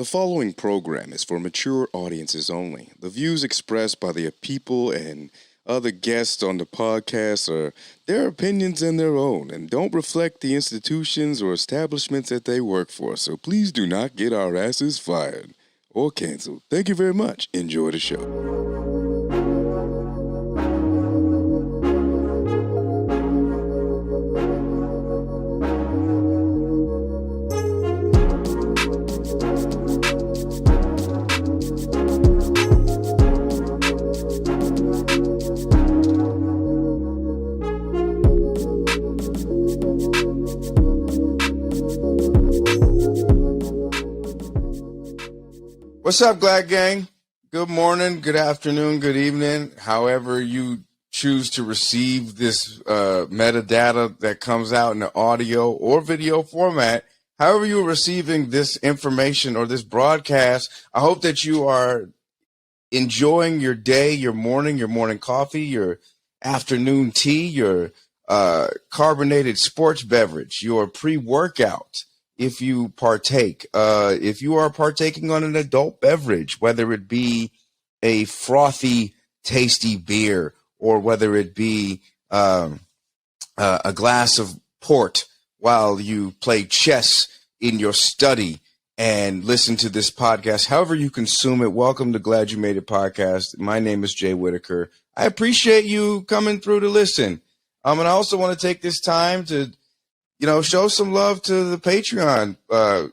The following program is for mature audiences only. The views expressed by the people and other guests on the podcast are their opinions and their own and don't reflect the institutions or establishments that they work for. So please do not get our asses fired or canceled. Thank you very much. Enjoy the show. What's up, Glad Gang? Good morning, good afternoon, good evening. However you choose to receive this metadata that comes out in the audio or video format, however you're receiving this information or this broadcast, I hope that you are enjoying your day, your morning coffee, your afternoon tea, your carbonated sports beverage, your pre-workout. If you partake, if you are partaking on an adult beverage, whether it be a frothy, tasty beer, or whether it be a glass of port while you play chess in your study and listen to this podcast, however you consume it, welcome to Glad You Made It podcast. My name is Jay Whittaker. I appreciate you coming through to listen. And I also want to take this time to show some love to the Patreon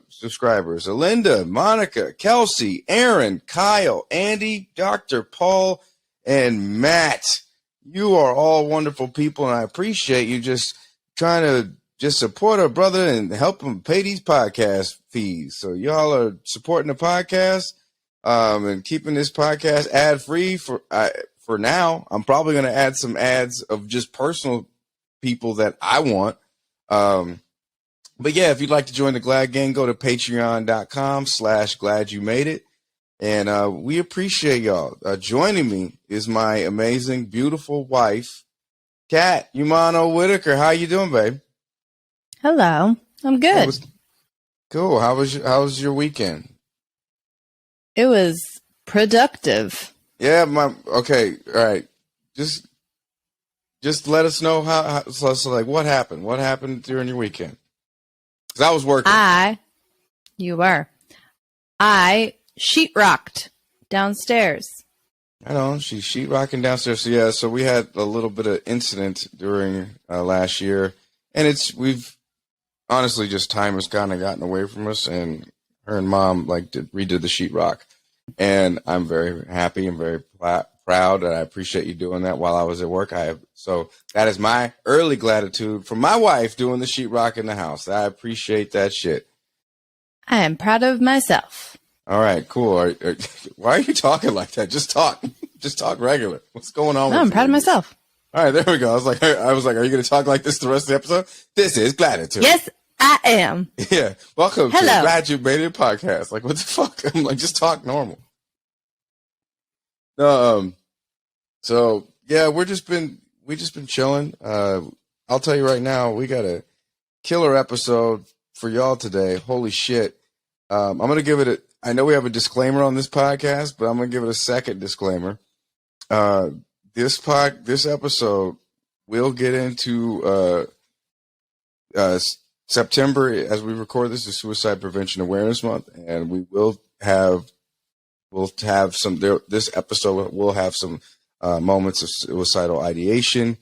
subscribers. Alinda, Monica, Kelsey, Aaron, Kyle, Andy, Dr. Paul, and Matt. You are all wonderful people, and I appreciate you just trying to just support our brother and help him pay these podcast fees. So y'all are supporting the podcast and keeping this podcast ad-free for now. I'm probably going to add some ads of just personal people that I want. But yeah, if you'd like to join the Glad Gang, go to patreon.com/gladyoumadeit. And we appreciate y'all. Joining me is my amazing, beautiful wife, Kat Umano Whittaker. How you doing, babe? Hello. I'm good. Cool. How was your weekend? It was productive. Yeah, okay. All right. Just let us know so what happened? What happened during your weekend? Because I was working. You were. I sheetrocked downstairs. I know, she's sheetrocking downstairs. So yeah, so we had a little bit of incident during last year. And we've honestly just time has kind of gotten away from us. And her and mom redid the sheetrock. And I'm very happy and very proud, and I appreciate you doing that while I was at work. So that is my early gratitude for my wife doing the sheetrock in the house. I appreciate that shit. I am proud of myself. All right, cool. Why are you talking like that? Just talk. Just talk regular. What's going on? No, I'm proud of myself. All right, there we go. I was like, are you going to talk like this the rest of the episode? This is Gratitude. Yes, I am. Yeah. Welcome to Glad You Made It podcast. Like, what the fuck? I'm like, just talk normal. So yeah, we just been chilling. I'll tell you right now, we got a killer episode for y'all today. Holy shit. I'm going to give it I know we have a disclaimer on this podcast, but I'm going to give it a second disclaimer. This episode will get into, September, as we record this, is Suicide Prevention Awareness Month, and we'll have some there. This episode will have some moments of suicidal ideation,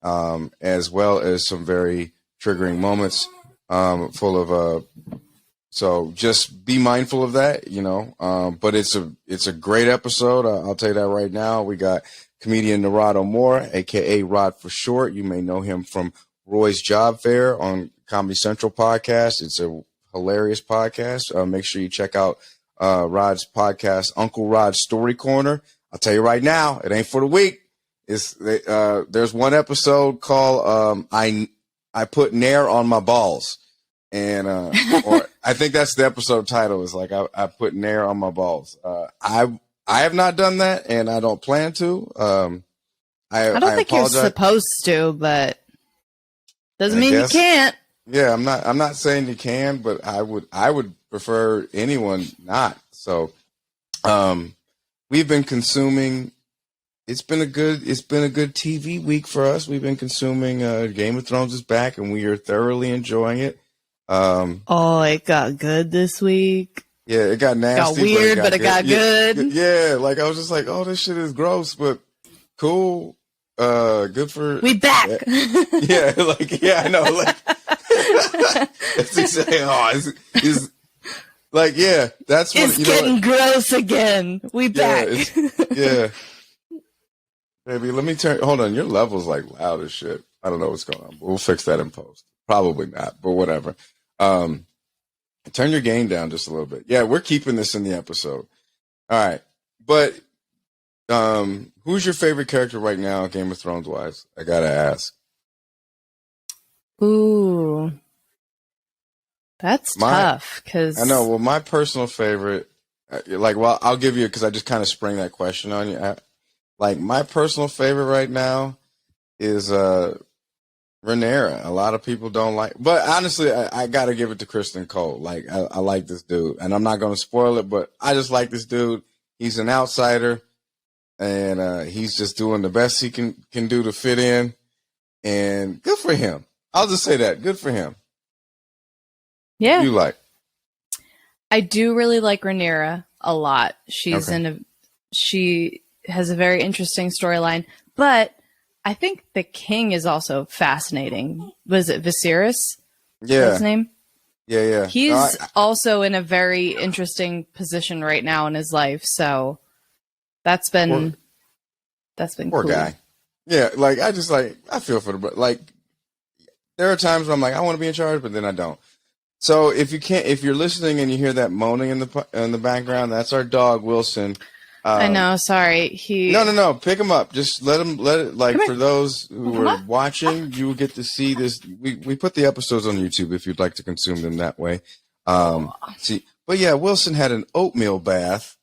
as well as some very triggering moments, full of so just be mindful of that, but it's a great episode. I'll tell you that right now. We got comedian Narado Moore, aka Rod for short. You may know him from Roy's Job Fair on Comedy Central podcast. It's a hilarious podcast. Make sure you check out Rod's podcast, Uncle Rod's Story Corner. I'll tell you right now, it ain't for the weak. There's one episode called I Put Nair on My Balls. And or I think that's the episode title, is like I put Nair on my balls. I have not done that, and I don't plan to. I don't think you're supposed to, but doesn't mean you can't. Yeah, I'm not saying you can, but I would prefer anyone not. So, we've been consuming. It's been a good TV week for us. We've been consuming. Game of Thrones is back, and we are thoroughly enjoying it. It got good this week. Yeah, it got nasty. Got weird, but it got good. Yeah, like I was just like, oh, this shit is gross, but cool. Good for we back. Yeah, I know. Like that's exactly. Is like that's what it's getting gross again. We back. Yeah. Baby, let me turn. Hold on, your level's like loud as shit. I don't know what's going on, but we'll fix that in post. Probably not, but whatever. Turn your gain down just a little bit. Yeah, we're keeping this in the episode. All right, but who's your favorite character right now, Game of Thrones wise? I gotta ask. Ooh, that's tough. Because I know. Well, my personal favorite, I'll give you because I just kind of sprang that question on you. Like my personal favorite right now is Rhaenyra. A lot of people don't like, but honestly, I gotta give it to Kristen Cole. Like I like this dude, and I'm not gonna spoil it, but I just like this dude. He's an outsider, and he's just doing the best he can do to fit in, and good for him. I'll just say that, good for him. Yeah, what do you like? I do really like Rhaenyra a lot. She's she has a very interesting storyline, but I think the king is also fascinating. Was it Viserys? Yeah. His name? Yeah. He's also in a very interesting position right now in his life. So that's been poor cool. guy. Yeah, like I feel for there are times where I'm like I want to be in charge, but then I don't. So if you're listening and you hear that moaning in the background, that's our dog Wilson. I know. Sorry. No. Pick him up. Just let it. Like Come for here. those who are watching, you will get to see this. We put the episodes on YouTube if you'd like to consume them that way. But yeah, Wilson had an oatmeal bath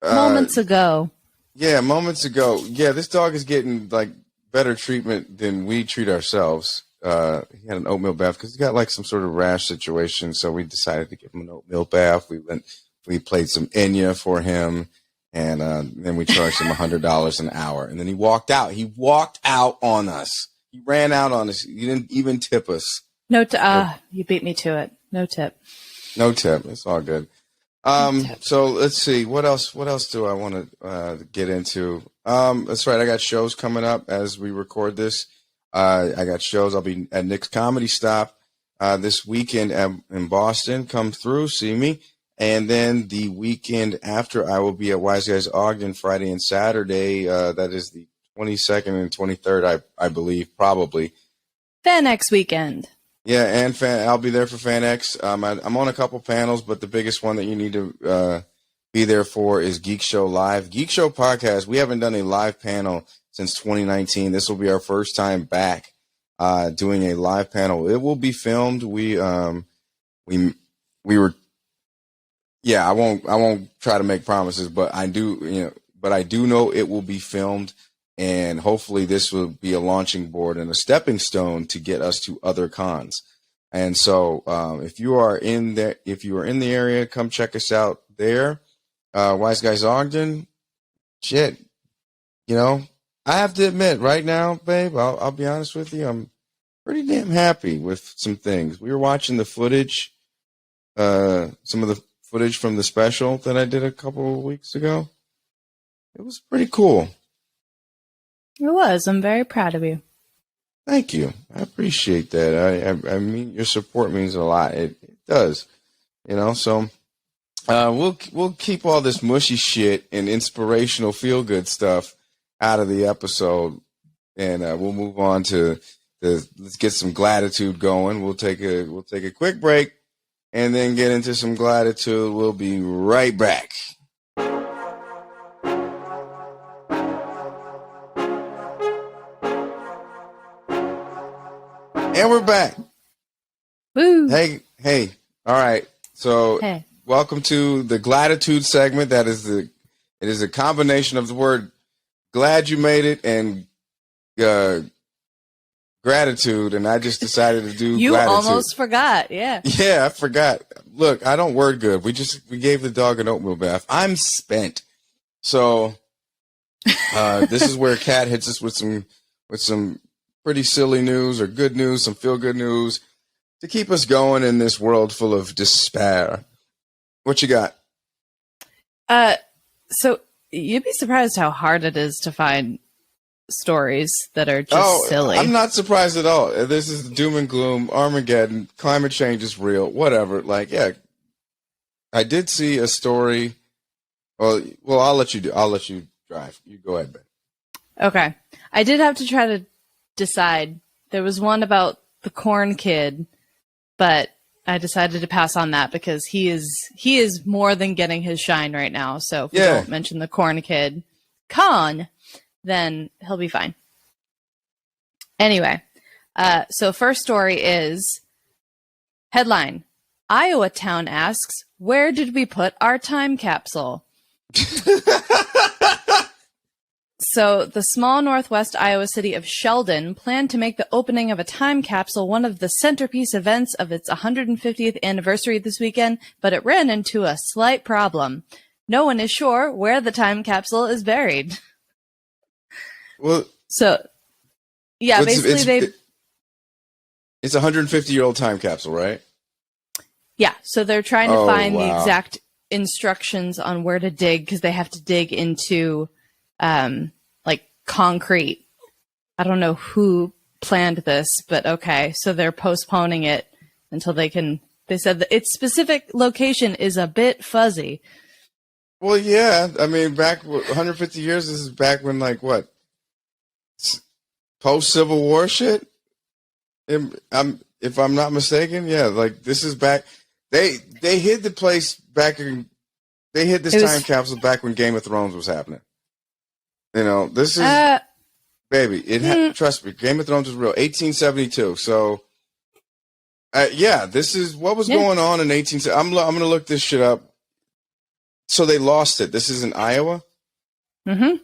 Moments ago. Yeah, moments ago. Yeah, this dog is getting like better treatment than we treat ourselves. He had an oatmeal bath because he got like some sort of rash situation. So we decided to give him an oatmeal bath. We played some Enya for him. And then we charged him $100 an hour. And then he walked out. He walked out on us. He ran out on us. He didn't even tip us. No, you beat me to it. No tip. No tip. It's all good. So let's see. What else do I want to get into? That's right. I got shows coming up as we record this. I got shows. I'll be at Nick's Comedy Stop this weekend in Boston. Come through, see me. And then the weekend after, I will be at Wise Guys Ogden Friday and Saturday. That is the 22nd and 23rd, I believe, probably. FanX weekend. Yeah, and I'll be there for FanX. I'm on a couple panels, but the biggest one that you need to be there for is Geek Show Live. Geek Show Podcast, we haven't done a live panel since 2019. This will be our first time back doing a live panel. It will be filmed. We were... Yeah, I won't try to make promises, but I do know it will be filmed, and hopefully this will be a launching board and a stepping stone to get us to other cons. And so, if you are in the area, come check us out there. Wise Guys Ogden, shit, I have to admit right now, babe, I'll be honest with you, I'm pretty damn happy with some things. We were watching the footage, some of the footage from the special that I did a couple of weeks ago. It was pretty cool. It was. I'm very proud of you. Thank you. I appreciate that. I mean, your support means a lot. It does. So we'll keep all this mushy shit and inspirational feel good stuff out of the episode, and we'll move on to let's get some gratitude going. We'll take a quick break and then get into some gratitude. We'll be right back. And we're back. Woo. Hey. All right. So Welcome to the gratitude segment. It is a combination of the word glad you made it and gratitude, and I just decided to do You gratitude. almost forgot, yeah. Yeah, I forgot. Look, I don't word good. We gave the dog an oatmeal bath. I'm spent. So this is where Kat hits us with some pretty silly news or good news, some feel good news to keep us going in this world full of despair. What you got? So you'd be surprised how hard it is to find stories that are just silly. I'm not surprised at all. This is doom and gloom, Armageddon, climate change is real, whatever. Like, yeah, I did see a story. Well, I'll let you drive. You go ahead, Ben. Okay. I did have to try to decide. There was one about the corn kid, but I decided to pass on that because he is more than getting his shine right now. So if we don't mention the corn kid, then he'll be fine. Anyway, so first story is headline: Iowa town asks, "Where did we put our time capsule?" So the small northwest Iowa city of Sheldon planned to make the opening of a time capsule one of the centerpiece events of its 150th anniversary this weekend, but it ran into a slight problem. No one is sure where the time capsule is buried. Well, so yeah, basically it's a 150-year-old time capsule, right? Yeah, so they're trying to find the exact instructions on where to dig because they have to dig into like concrete. I don't know who planned this, but okay. So they're postponing it until they said that its specific location is a bit fuzzy. Well, yeah. I mean, back 150 years, this is back when, like, what? Post-Civil War shit? If I'm not mistaken, yeah. Like, this is back. They hid the place back in. They hid this time capsule back when Game of Thrones was happening. You know, this is baby. Trust me, Game of Thrones was real. 1872. So, yeah, this is what was going on in 1870. I'm gonna look this shit up. So they lost it. This is in Iowa. Mm-hmm.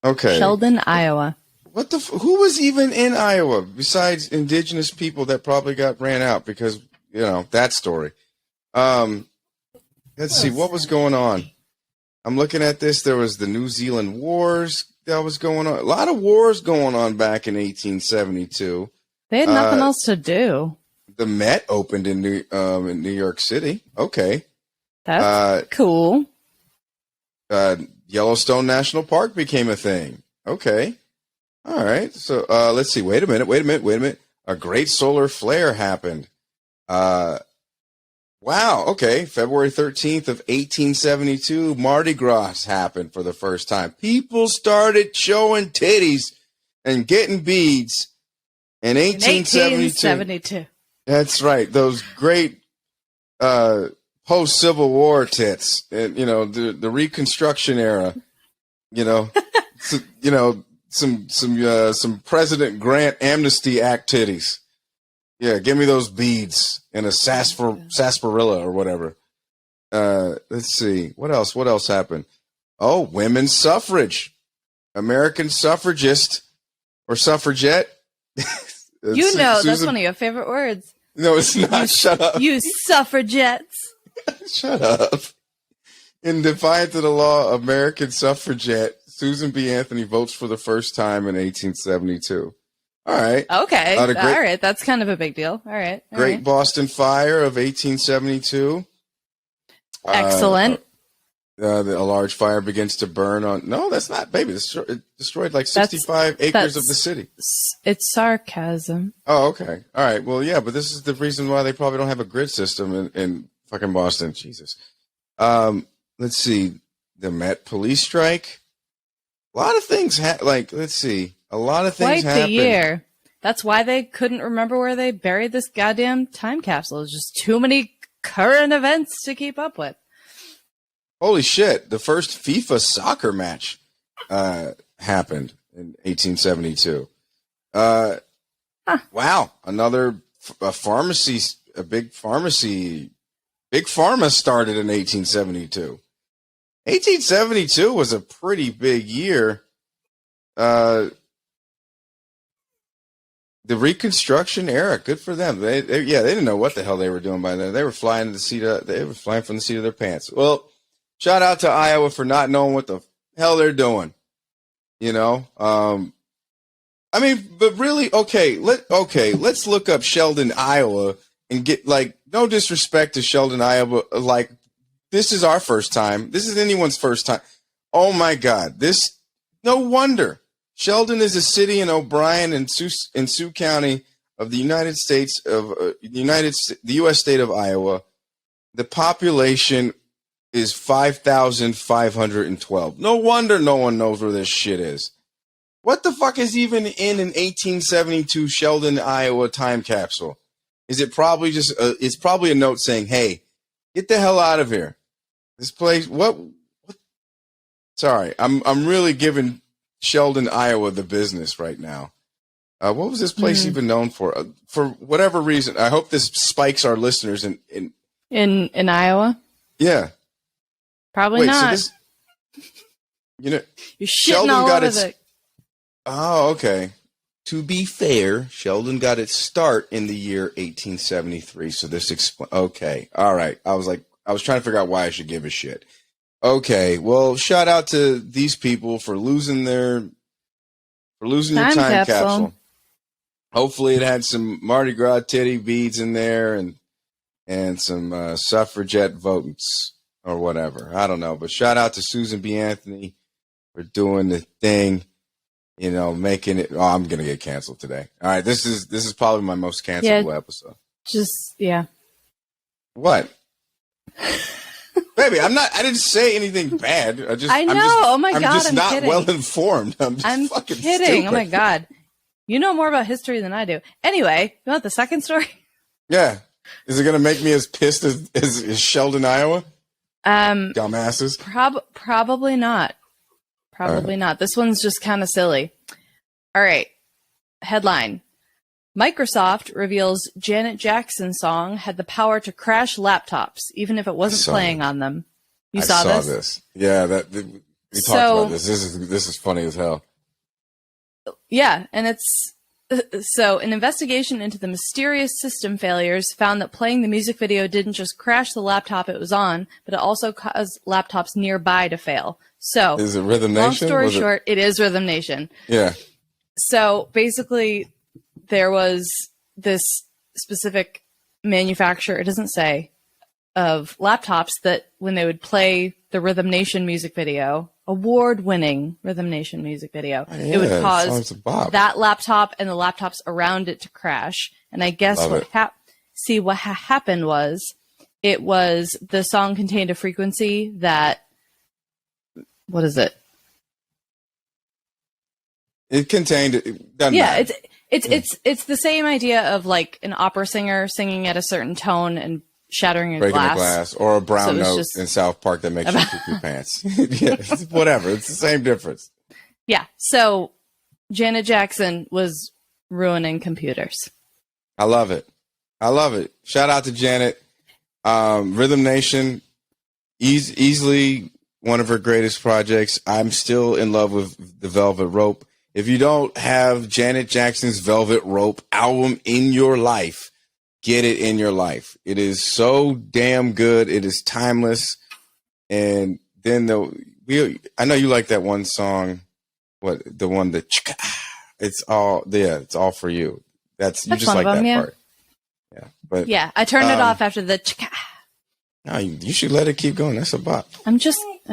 Okay. Sheldon, Iowa. What the? Who was even in Iowa besides indigenous people that probably got ran out because that story. Let's see what was going on. I'm looking at this. There was the New Zealand Wars that was going on. A lot of wars going on back in 1872. They had nothing else to do. The Met opened in New York City. Okay, that's cool. Yellowstone National Park became a thing. Okay, all right. So let's see. Wait a minute. A great solar flare happened. Wow. Okay. February 13th of 1872, Mardi Gras happened for the first time. People started showing titties and getting beads in 1872. That's right. Those great post-Civil War tits, and the Reconstruction era. Some President Grant Amnesty Act titties. Yeah, give me those beads and a sarsaparilla or whatever. Let's see. What else happened? Oh, women's suffrage. American suffragist or suffragette. That's one of your favorite words. No, it's not. Shut up. You suffragettes. Shut up. In defiance of the law, American suffragette Susan B. Anthony votes for the first time in 1872. All right. Okay. All right. That's kind of a big deal. All right. Great Boston Fire of 1872. Excellent. A large fire begins to burn on. No, that's not, baby. It destroyed like 65 acres of the city. It's sarcasm. Oh, okay. All right. Well, yeah, but this is the reason why they probably don't have a grid system in fucking Boston. Jesus. Let's see. The Met police strike. A lot of things. Let's see. A lot of things happened. Quite the year. That's why they couldn't remember where they buried this goddamn time capsule. There's just too many current events to keep up with. Holy shit. The first FIFA soccer match happened in 1872. Wow. Another pharmacy, a big pharmacy, Big Pharma started in 1872. 1872 was a pretty big year. the Reconstruction era. Good for them. They didn't know what the hell they were doing by then. They were flying from the seat of their pants. Well, shout out to Iowa for not knowing what the hell they're doing. You know, I mean, but really, let's look up Sheldon, Iowa, and get, like, no disrespect to Sheldon, Iowa, like, this is our first time. This is anyone's first time. Oh my God, no wonder. Sheldon is a city in O'Brien and Sioux County of the United States of the U.S. state of Iowa. The population is 5,512. No wonder no one knows where this shit is. What the fuck is even in an 1872 Sheldon, Iowa time capsule? Is it probably just it's probably a note saying, "Hey, get the hell out of here. This place, what? Sorry, I'm really giving Sheldon, Iowa the business right now. What was this place even known for? For whatever reason, I hope this spikes our listeners in Iowa. Yeah, probably not. So you're shitting Sheldon all got its. Oh, okay. To be fair, Sheldon got its start in the year 1873. So this okay, all right. I was trying to figure out why I should give a shit. Okay, well, shout out to these people for losing their time capsule. Hopefully, it had some Mardi Gras titty beads in there and some suffragette votes or whatever. I don't know, but shout out to Susan B. Anthony for doing the thing. You know, making it. Oh, I'm gonna get canceled today. All right, this is probably my most cancelable episode. What? Baby, I didn't say anything bad. I know. Oh my God, I'm just not kidding. well informed. I'm fucking kidding. Stupid. Oh my God, you know more about history than I do. Anyway, you want the second story? Yeah. Is it gonna make me as pissed as Sheldon, Iowa? Dumbasses. Probably not. Probably not. This one's just kind of silly. All right. Headline. Microsoft reveals Janet Jackson's song had the power to crash laptops, even if it wasn't playing on them. I saw this? Yeah, we talked about this. This is funny as hell. Yeah, and it's so an investigation into the mysterious system failures found that playing the music video didn't just crash the laptop it was on, but it also caused laptops nearby to fail. So, is it Rhythm Nation? Long story short, it is Rhythm Nation. Yeah. So basically, there was this specific manufacturer, it doesn't say, of laptops that when they would play the Rhythm Nation music video, award-winning Rhythm Nation music video, it would cause that laptop and the laptops around it to crash. And I guess what happened was, it was the song contained a frequency that, what is it? It contained. It's the same idea of like an opera singer singing at a certain tone and shattering breaking a glass, or a brown note in South Park that makes you poop your pants. Yeah, whatever. It's the same difference. Yeah. So Janet Jackson was ruining computers. I love it. Shout out to Janet. Rhythm Nation, easily one of her greatest projects. I'm still in love with the Velvet Rope. If you don't have Janet Jackson's Velvet Rope album in your life, get it in your life. It is so damn good. It is timeless. And then I know you like that one song. The one that it's all for you. That's you just like that part. Yeah, but yeah, I turned it off after the. No, you should let it keep going. That's a bop. I'm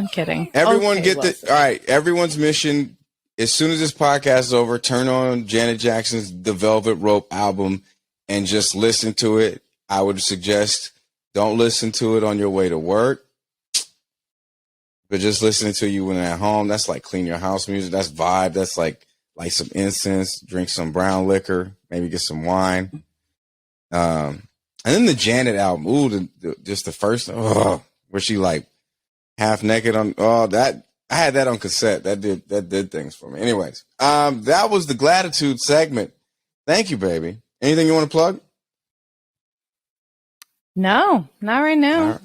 kidding. Everyone all right. Everyone's mission. As soon as this podcast is over, turn on Janet Jackson's The Velvet Rope album and just listen to it. I would suggest don't listen to it on your way to work, but just listening to you when at home. That's like clean your house music. That's vibe. That's like light some incense, drink some brown liquor, maybe get some wine. And then the Janet album, just the first, where she like half naked on, that I had that on cassette. That did things for me. Anyways, that was the Gratitude segment. Thank you, baby. Anything you want to plug? No, not right now.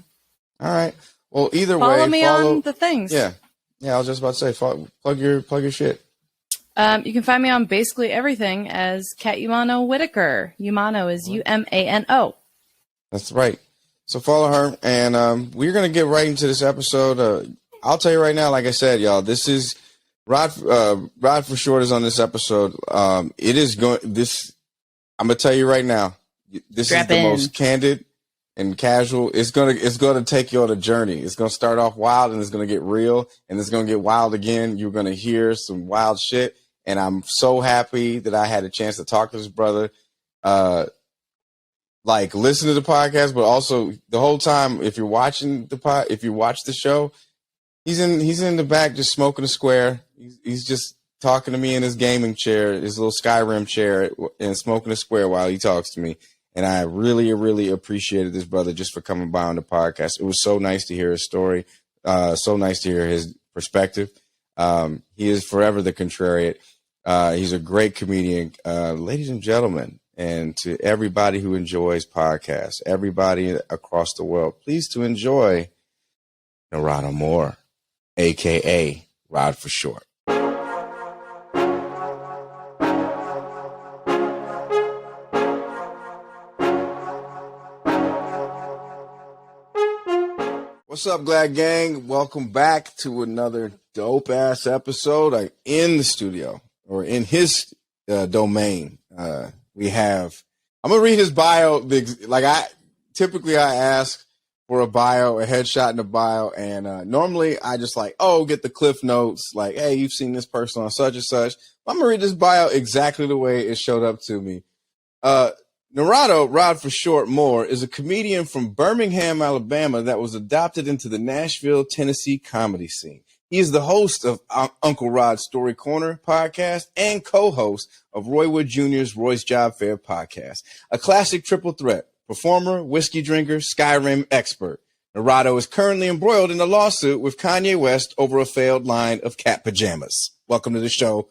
All right. Well, either follow way, me on the things. Yeah. I was just about to say, plug your shit. You can find me on basically everything as Kat Umano Whittaker. Umano is Umano. That's right. So follow her, and we're gonna get right into this episode. I'll tell you right now, like I said, y'all, this is Rod. Rod for short is on this episode. It is going. This I'm gonna tell you right now. This is the most candid and casual. It's gonna take you on a journey. It's gonna start off wild, and it's gonna get real, and it's gonna get wild again. You're gonna hear some wild shit, and I'm so happy that I had a chance to talk to this brother. Like listen to the podcast, but also the whole time, if you watch the show, he's in the back just smoking a square. He's just talking to me in his gaming chair, his little Skyrim chair, and smoking a square while he talks to me. And I really, really appreciated this brother just for coming by on the podcast. It was so nice to hear his story, so nice to hear his perspective. He is forever the contrarian. He's a great comedian, ladies and gentlemen. And to everybody who enjoys podcasts, everybody across the world, please to enjoy Narado Moore, a.k.a. Rod for short. What's up, Glad Gang? Welcome back to another dope-ass episode. I'm in the studio, or in his domain. We have, I'm going to read his bio. Like I ask for a bio, a headshot in a bio. And normally I just get the cliff notes. Like, hey, you've seen this person on such and such. I'm going to read this bio exactly the way it showed up to me. Narado, Rod for short, Moore, is a comedian from Birmingham, Alabama that was adopted into the Nashville, Tennessee comedy scene. He is the host of Uncle Rod's Story Corner podcast and co-host of Roy Wood Jr.'s Roy's Job Fair podcast, a classic triple threat, performer, whiskey drinker, Skyrim expert. Narado is currently embroiled in a lawsuit with Kanye West over a failed line of cat pajamas. Welcome to the show,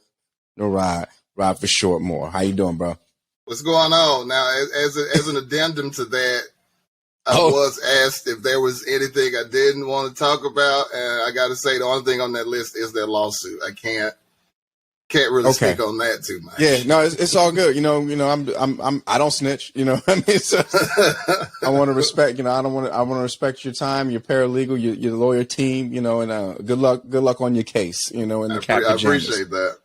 Narado, Rod for short, Moore. How you doing, bro? What's going on? Now, as an addendum to that, I was asked if there was anything I didn't want to talk about, and I got to say the only thing on that list is that lawsuit. I can't really speak on that too much. Yeah, no, it's all good. I don't snitch. You know, what I mean, so I want to respect. I want to respect your time, your paralegal, your lawyer team. And good luck on your case. In the cat pajamas. I appreciate that.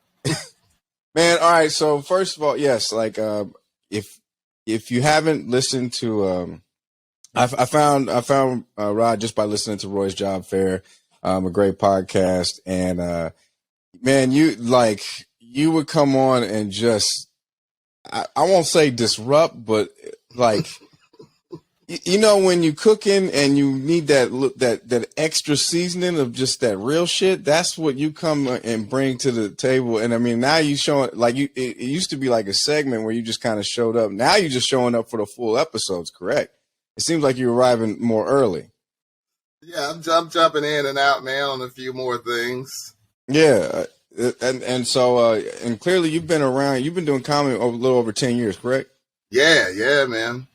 Man, all right. So first of all, yes, if you haven't listened to, I found Rod just by listening to Roy's Job Fair, a great podcast, and man, you would come on and just, I won't say disrupt, but when you cooking and you need that extra seasoning of just that real shit, that's what you come and bring to the table. And I mean, now you showing it used to be like a segment where you just kind of showed up. Now you're just showing up for the full episodes, correct? It seems like you're arriving more early. Yeah, I'm jumping in and out, man, on a few more things. Yeah, and so and clearly you've been around. You've been doing comedy a little over 10 years, correct? Yeah, man.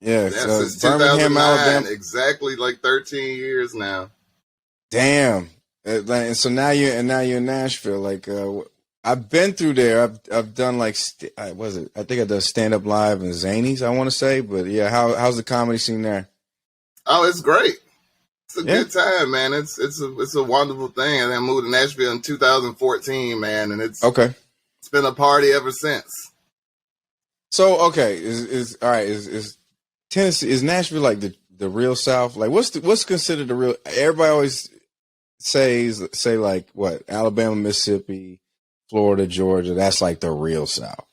Yeah, so since Birmingham, 2009, Alabama, exactly 13 years now. Damn, and so now you're in Nashville. I've been through there. I've done I think I done stand up live in Zanies, I want to say, but yeah, how's the comedy scene there? Oh, it's great. It's a good time, man. It's a wonderful thing. And I moved to Nashville in 2014, man, and it's been a party ever since. So okay, is Tennessee, is Nashville like the real South? Like what's considered the real? Everybody always say what? Alabama, Mississippi, Florida, Georgia. That's like the real South.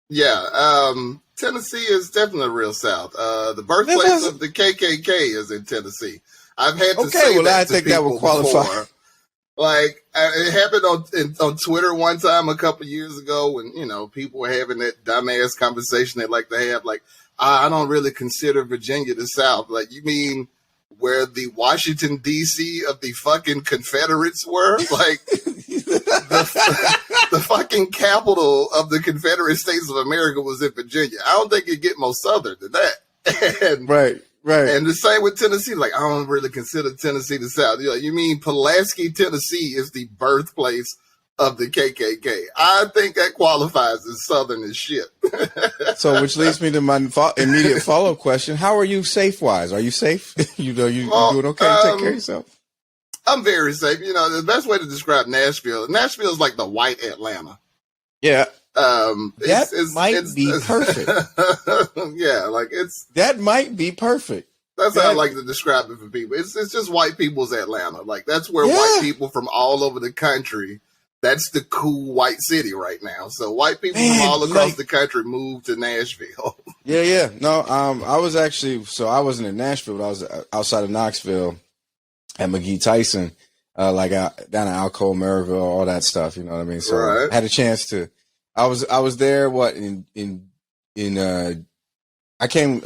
Yeah, Tennessee is definitely the real South. The birthplace of the KKK is in Tennessee. I've had to say that to people that will qualify. Before. It happened on Twitter one time a couple years ago when people were having that dumbass conversation they like to have. I don't really consider Virginia the South. You mean where the Washington, D.C. of the fucking Confederates were? The fucking capital of the Confederate States of America was in Virginia. I don't think you get more southern than that. Right. And the same with Tennessee. I don't really consider Tennessee the South. You mean Pulaski, Tennessee is the birthplace of the KKK. I think that qualifies as Southern as shit. So, which leads me to my immediate follow-up question: how are you safe-wise? Are you safe? you doing okay to take care of yourself? I'm very safe. You know, the best way to describe Nashville is like the white Atlanta. Yeah. That might be perfect. Yeah, like that might be perfect. That's how I like to describe it for people. It's just white people's Atlanta. Like that's where white people from all over the country. That's the cool white city right now. So white people from all across the country moved to Nashville. Yeah. No, I wasn't in Nashville, but I was outside of Knoxville at McGee Tyson, down in Alcoa, Maryville, all that stuff. You know what I mean? So I had a chance to. I was there. I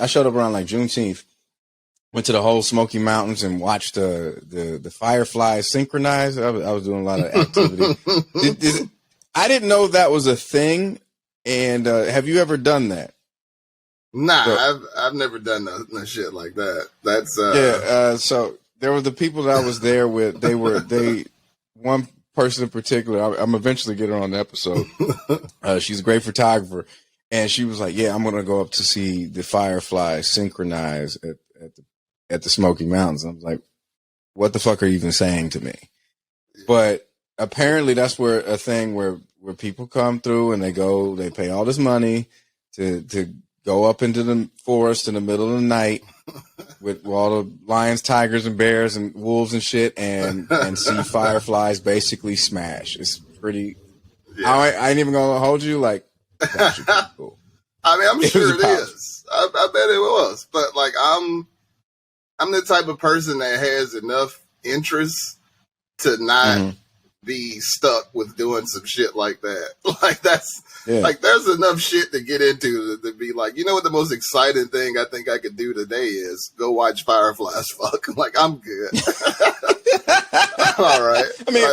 showed up around like Juneteenth. Went to the whole Smoky Mountains and watched the fireflies synchronize. I was doing a lot of activity. I didn't know that was a thing. And have you ever done that? Nah, I've never done no shit like that. That's so there were the people that I was there with. One person in particular. I'm eventually get her on the episode. She's a great photographer, and she was like, "Yeah, I'm gonna go up to see the fireflies synchronize at the Smoky Mountains." I was like, what the fuck are you even saying to me? But apparently that's where people come through and they pay all this money to go up into the forest in the middle of the night with all the lions, tigers, and bears and wolves and shit and see fireflies basically smash. It's pretty, I ain't even gonna hold you like, that should be cool. I mean, I'm sure it is. I bet it was, but like, I'm the type of person that has enough interest to not be stuck with doing some shit like that. Like like there's enough shit to get into to be like, you know what the most exciting thing I think I could do today is go watch fireflies fuck. Like I'm good. All right. I mean,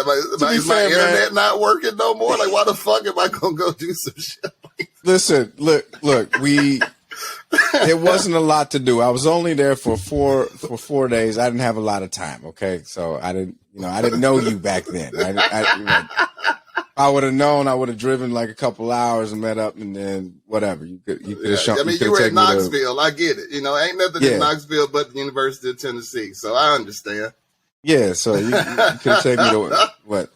is my internet not working no more? Like why the fuck am I gonna go do some shit like that? Listen, look, there wasn't a lot to do. I was only there for 4 days. I didn't have a lot of time. Okay. So I didn't know you back then. I would have known. I would have driven like a couple hours and met up and then whatever. You could have shown. I mean, you were in Knoxville. I get it. You know, ain't nothing in Knoxville but the University of Tennessee. So I understand. Yeah. So you could have taken me to what?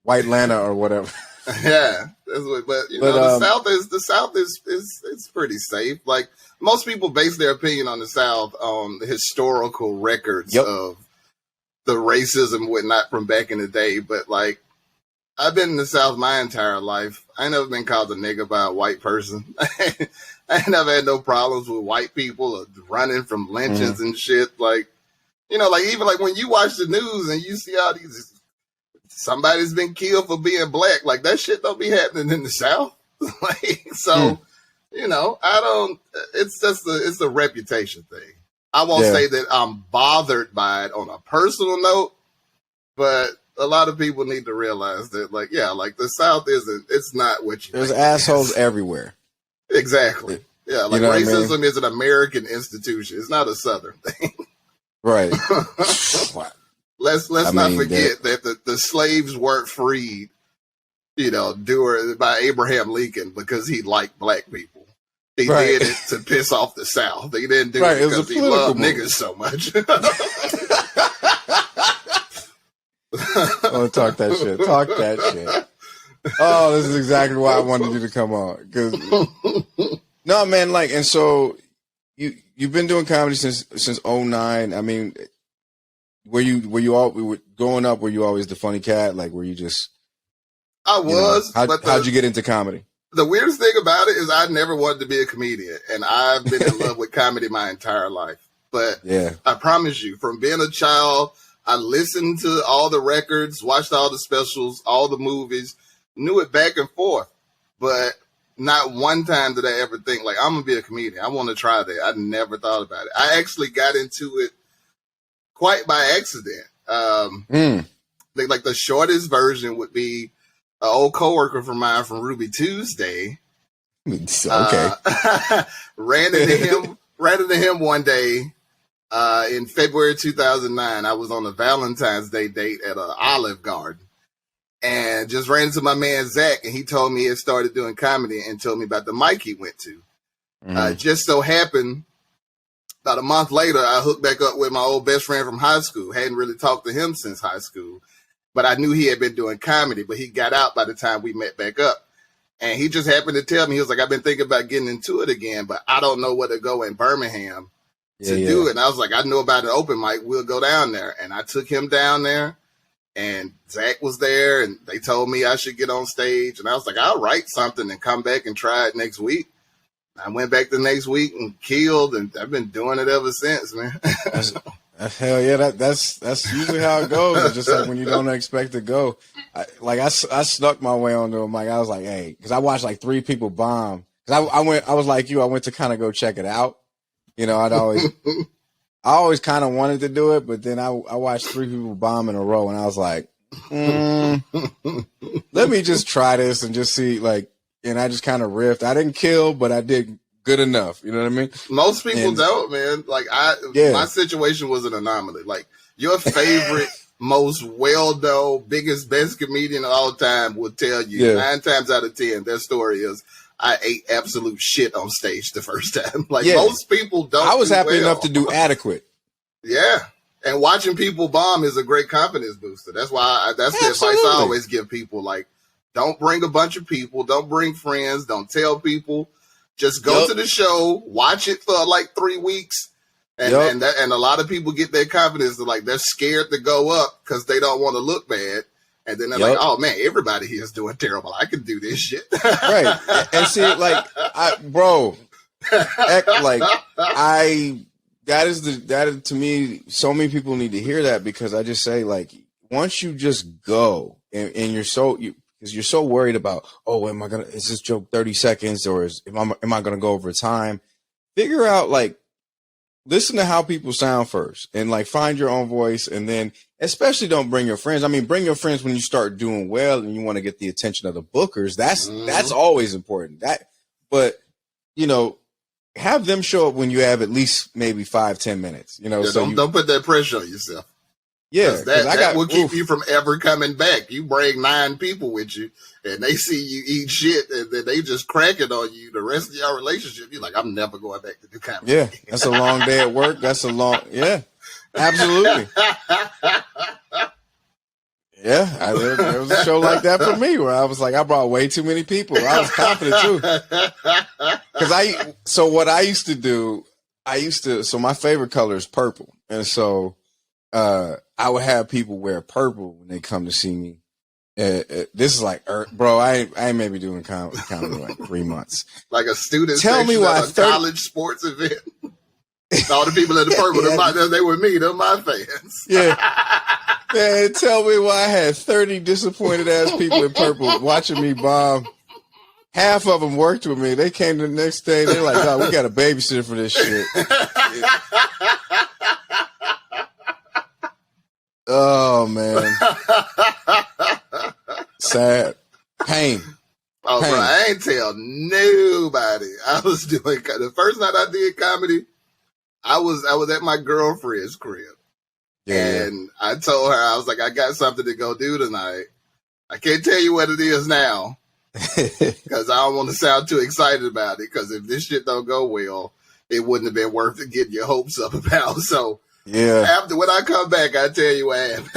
White Atlanta or whatever. Yeah. But the South is pretty safe. Like most people base their opinion on the South on the historical records of the racism and whatnot from back in the day. But like, I've been in the South my entire life. I ain't never been called a nigga by a white person. I ain't never had no problems with white people or running from lynchings and shit. Like, you know, like even like when you watch the news and you see all these, somebody's been killed for being black. Like that shit don't be happening in the South. Like, so, you know, it's a reputation thing. I won't say that I'm bothered by it on a personal note, but a lot of people need to realize that, like, like the South it's not what you There's assholes everywhere. Exactly. Yeah, like you know racism is an American institution. It's not a Southern thing. Right. Let's not forget that the slaves weren't freed, you know, by Abraham Lincoln because he liked black people. He did it to piss off the South. He didn't do it because he loved niggas so much. Oh, talk that shit. Talk that shit. Oh, this is exactly why I wanted you to come on. No, man, like, and so you've been doing comedy since 2009. I mean, were you growing up? Were you always the funny cat? Like, were you just? I was. How'd you get into comedy? The weirdest thing about it is I never wanted to be a comedian, and I've been in love with comedy my entire life. But I promise you, from being a child, I listened to all the records, watched all the specials, all the movies, knew it back and forth. But not one time did I ever think, like, I'm going to be a comedian. I want to try that. I never thought about it. I actually got into it quite by accident. Like the shortest version would be an old coworker from mine from Ruby Tuesday. Okay. Ran into him one day in February 2009. I was on a Valentine's Day date at an Olive Garden. and just ran into my man Zach, and he told me he had started doing comedy and told me about the mic he went to. Just so happened, about a month later, I hooked back up with my old best friend from high school. Hadn't really talked to him since high school, but I knew he had been doing comedy, but he got out by the time we met back up. And he just happened to tell me, he was like, I've been thinking about getting into it again, but I don't know where to go in Birmingham to do it. And I was like, I know about an open mic. We'll go down there. And I took him down there, and Zach was there, and they told me I should get on stage. And I was like, I'll write something and come back and try it next week. I went back the next week and killed, and I've been doing it ever since, man. Hell yeah, that's usually how it goes. It's just like when you don't expect to go. I snuck my way onto a mic. I was like, hey, because I watched like 3 people bomb. Because I was like you. I went to kind of go check it out. You know, I always kind of wanted to do it, but then I watched 3 people bomb in a row, and I was like, let me just try this and just see, like, and I just kind of riffed. I didn't kill, but I did good enough. You know what I mean? Most people don't, man. Like my situation was an anomaly. Like your favorite, most well-known, biggest, best comedian of all time will tell you 9 times out of 10, their story is, I ate absolute shit on stage the first time. Like most people don't. I was happy enough to do adequate. Yeah. And watching people bomb is a great confidence booster. That's why that's the advice I always give people. Like, don't bring a bunch of people. Don't bring friends. Don't tell people. Just go to the show, watch it for like 3 weeks. And and a lot of people get their confidence. They're scared to go up because they don't want to look bad. And then they're like, oh man, everybody here is doing terrible. I can do this shit. Right. And see, like, that to me, so many people need to hear that, because I just say, like, once you just go and because you're so worried about, is this joke 30 seconds or am I going to go over time? Figure out, like, listen to how people sound first and, like, find your own voice. And then especially don't bring your friends. I mean, bring your friends when you start doing well and you want to get the attention of the bookers. That's always important. But, you know, have them show up when you have at least maybe 5-10 minutes, you know. So don't put that pressure on yourself. Yeah, that will keep you from ever coming back. You bring 9 people with you, and they see you eat shit, and then they just cracking on you the rest of your relationship. You're like, I'm never going back to do comedy. Yeah, that's a long day at work. Absolutely. Yeah, there was a show like that for me where I was like, I brought way too many people. I was confident too. So what I used to do, so my favorite color is purple, and so I would have people wear purple when they come to see me. This is like, bro, I ain't maybe doing comedy like 3 months. Like a student. Tell me why college sports event. All the people in the purple, they were me. They're my fans. Yeah. Man, tell me why I had 30 disappointed ass people in purple watching me bomb. Half of them worked with me. They came the next day. They're like, "Oh, we got a babysitter for this shit." Oh man, sad, pain. Oh, pain. Bro, I ain't tell nobody. I was doing the first night I did comedy. I was at my girlfriend's crib, and I told her, I was like, I got something to go do tonight. I can't tell you what it is now because I don't want to sound too excited about it. Because if this shit don't go well, it wouldn't have been worth it getting your hopes up about. So. Yeah. After when I come back, I'll tell you what happened.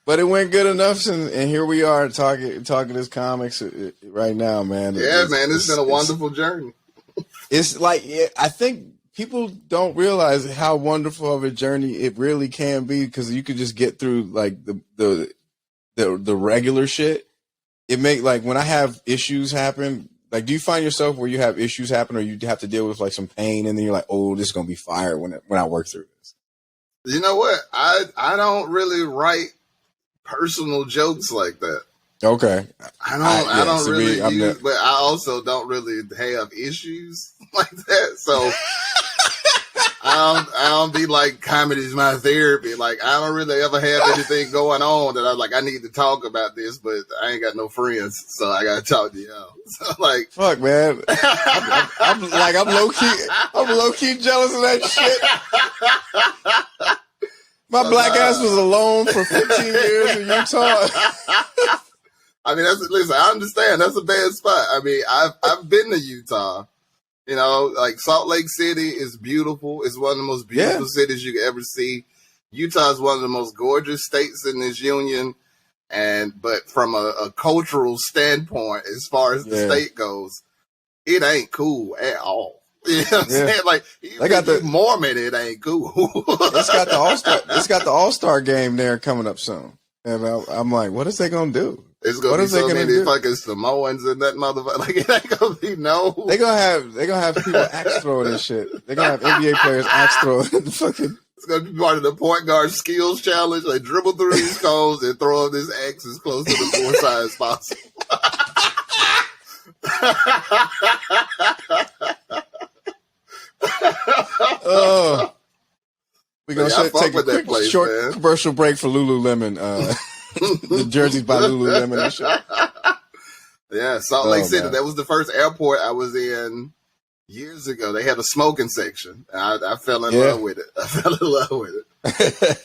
But it went good enough, and here we are talking this comics right now, man. It's been a wonderful journey. It's like, I think people don't realize how wonderful of a journey it really can be, because you could just get through like the regular shit. It make, like, when I have issues happen. Like, do you find yourself where you have issues happen or you have to deal with like some pain and then you're like, oh, this is going to be fire when I work through this? You know what? I don't really write personal jokes like that. Okay. I don't really use, but I also don't really have issues like that. So I don't be like, comedy's my therapy. Like, I don't really ever have anything going on that I'm like, I need to talk about this, but I ain't got no friends, so I gotta talk to y'all. So like, fuck, man. I'm low key jealous of that shit. My black ass was alone for 15 years in Utah. I mean, listen, I understand. That's a bad spot. I mean, I've been to Utah. You know, like Salt Lake City is beautiful. It's one of the most beautiful cities you could ever see. Utah is one of the most gorgeous states in this union. But from a cultural standpoint, as far as the state goes, it ain't cool at all. You know what I'm saying? Like, they got the Mormon, it ain't cool. It's got the All-Star game there coming up soon. And I'm like, what is they gonna do? It's gonna be so many fucking Samoans and that motherfucker. Like, it ain't gonna be They're gonna have people axe throwing and shit. They're gonna have NBA players axe throwing fucking. It's gonna be part of the point guard skills challenge. They dribble through these cones and throw up this axe as close to the floor side as possible. We're going to take a quick short commercial break for Lululemon. The jerseys by Lululemon and shit. Yeah, Salt Lake City. Man. That was the first airport I was in years ago. They had a smoking section. I fell in love with it.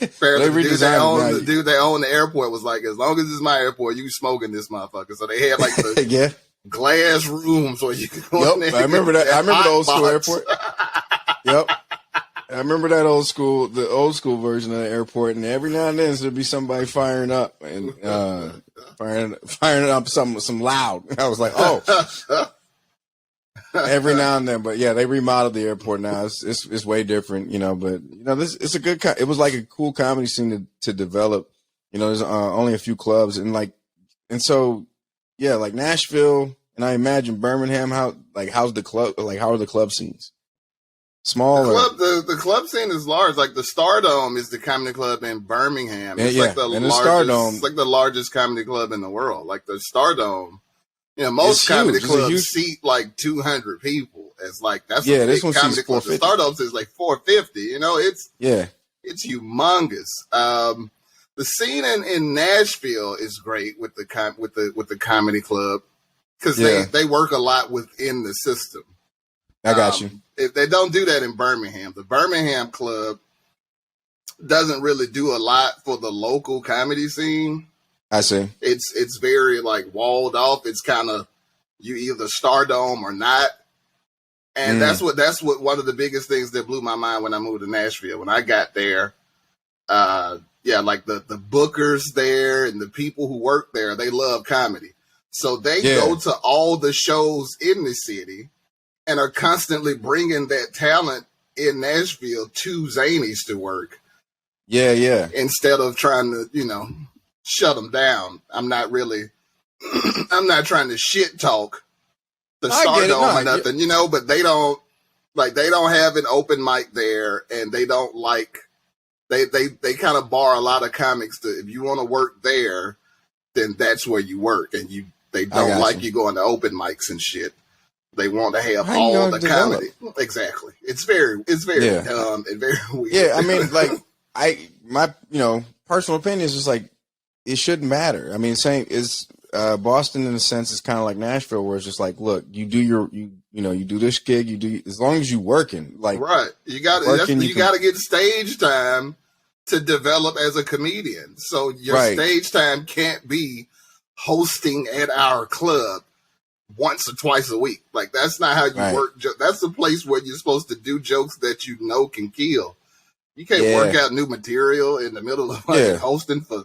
Apparently, the dude that owned the airport was like, as long as it's my airport, you smoking this motherfucker. So they had like the glass rooms where you could go in there. I remember that. I remember the old school airport. Yep. I remember that the old school version of the airport, and every now and then there'd be somebody firing up and firing up some loud. I was like, oh, every now and then. But yeah, they remodeled the airport now. It's way different, you know. But you know, it's a good. It was like a cool comedy scene to develop. You know, there's only a few clubs, and so yeah, like Nashville, and I imagine Birmingham. How's the club? Like, how are the club scenes? Small. The club scene is large. Like the Stardome is the comedy club in Birmingham. It's like the largest. It's like the largest comedy club in the world. Like the Stardome, you know, most comedy clubs seat like 200 people. It's like that's a big comedy club. The Stardome is like 450. You know, it's humongous. The scene in Nashville is great with the comedy club because they work a lot within the system. I got you. If they don't do that in Birmingham. The Birmingham club doesn't really do a lot for the local comedy scene. I see. It's very like walled off. It's kind of you either Stardome or not. And that's what one of the biggest things that blew my mind when I moved to Nashville. When I got there, like the bookers there and the people who work there, they love comedy. So they go to all the shows in the city and are constantly bringing that talent in Nashville to Zanies to work. Yeah, yeah. Instead of trying to, you know, shut them down. I'm not trying to shit talk the Stardome or nothing, you know, but they don't have an open mic there, and they don't they kind of bar a lot of comics to, if you want to work there, then that's where you work, and they don't like you going to open mics and shit. They want to have all the comedy. Exactly. It's very dumb and very weird. Yeah, I mean, like my personal opinion is just like it shouldn't matter. I mean, Boston in a sense is kind of like Nashville, where it's just like, look, you do you do this gig, you do as long as you working, like right. You got to get stage time to develop as a comedian. So your stage time can't be hosting at our club once or twice a week. Like, that's not how you work. That's the place where you're supposed to do jokes that you know can kill. You can't work out new material in the middle of hosting for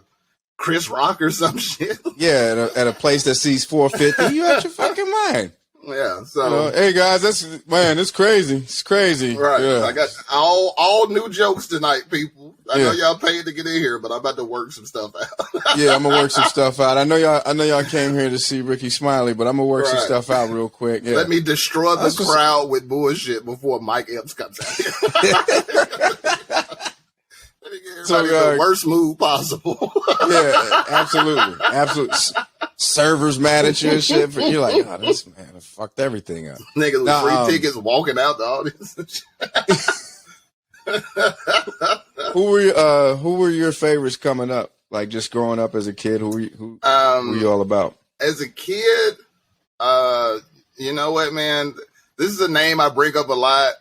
Chris Rock or some shit. Yeah, at a place that sees 450. You out your fucking mind. Yeah. So hey guys, it's crazy. It's crazy. Right. Yeah. I got all new jokes tonight, people. I know y'all paid to get in here, but I'm about to work some stuff out. Yeah, I'm gonna work some stuff out. I know y'all came here to see Ricky Smiley, but I'm gonna work some stuff out real quick. Yeah. Let me destroy the crowd with bullshit before Mike Epps comes out here. Let me get everybody in the worst mood possible. Yeah, absolutely. Servers mad at you and shit. You're like, oh, this man fucked everything up. Niggas with free tickets walking out the audience. Who were your favorites coming up? Like, just growing up as a kid, who were you all about? As a kid, you know what, man? This is a name I bring up a lot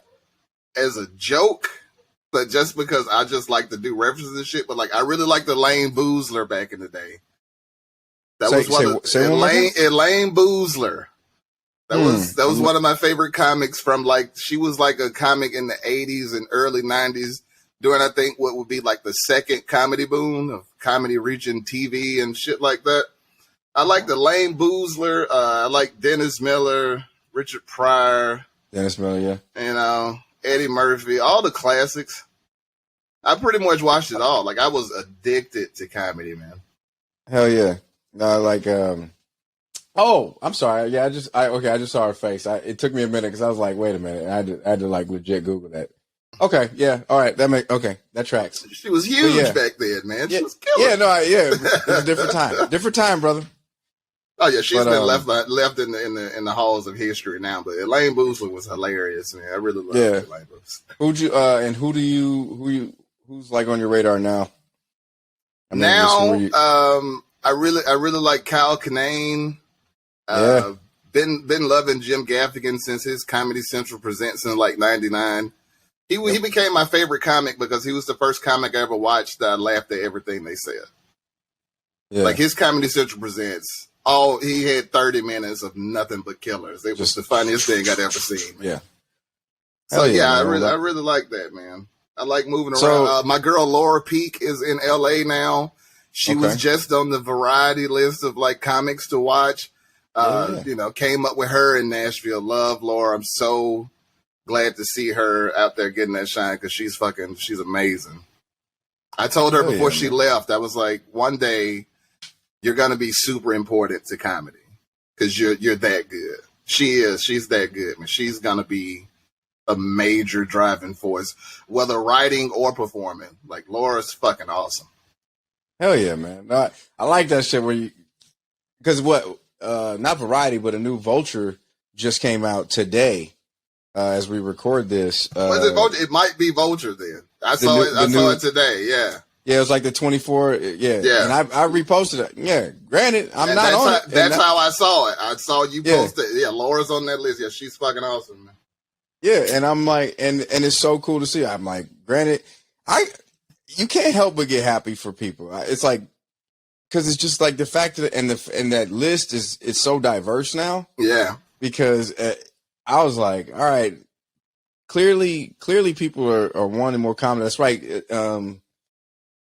as a joke, but just because I just like to do references and shit. But like, I really like the Elaine Boozler back in the day. That was one of Elaine Boozler. That was one of my favorite comics from like, she was like a comic in the 80s and early 90s during, I think, what would be like the second comedy boom of comedy reaching TV and shit like that. I like the Elaine Boozler. I like Dennis Miller, Richard Pryor. Dennis Miller, yeah. You know, Eddie Murphy, all the classics. I pretty much watched it all. Like, I was addicted to comedy, man. Hell yeah. No, like, oh, I'm sorry. Yeah, I just saw her face. It took me a minute because I was like, wait a minute. I had to like legit Google that. Okay, yeah, all right. That tracks. She was huge back then, man. She was killer. It was a different time. Different time, brother. Oh yeah, she's been left in the halls of history now. But Elaine Boozler was hilarious, man. I really love Elaine Boozler. Who's like on your radar now? I mean, I really like Kyle Kinane. Been loving Jim Gaffigan since his Comedy Central Presents in like '99. He became my favorite comic because he was the first comic I ever watched that I laughed at everything they said. Yeah. Like his Comedy Central Presents, he had 30 minutes of nothing but killers. It was the funniest thing I'd ever seen. Man. Yeah. So I really like that, man. I like moving around. My girl Laura Peak is in LA now. She was just on the Variety list of like comics to watch. You know, came up with her in Nashville. Love Laura. I'm so glad to see her out there getting that shine because she's amazing. I told her before she left, I was like, one day you're going to be super important to comedy because you're that good. She's that good, man. She's going to be a major driving force, whether writing or performing. Like, Laura's fucking awesome. Hell yeah, man. I like that shit because not Variety, but a new Vulture just came out today. As we record this, was it Vulture? It might be Vulture then. I saw it today. Yeah. Yeah, it was like the 24. Yeah. And I reposted it. Yeah. Granted, I'm not on it. That's how I saw it. I saw you post it. Yeah, Laura's on that list. Yeah, she's fucking awesome, man. Yeah, and I'm like, and it's so cool to see. I'm like, granted, you can't help but get happy for people. It's like, because it's just like the fact that and that list it's so diverse now. Yeah. Because I was like, all right, clearly people are wanting more comedy. That's right.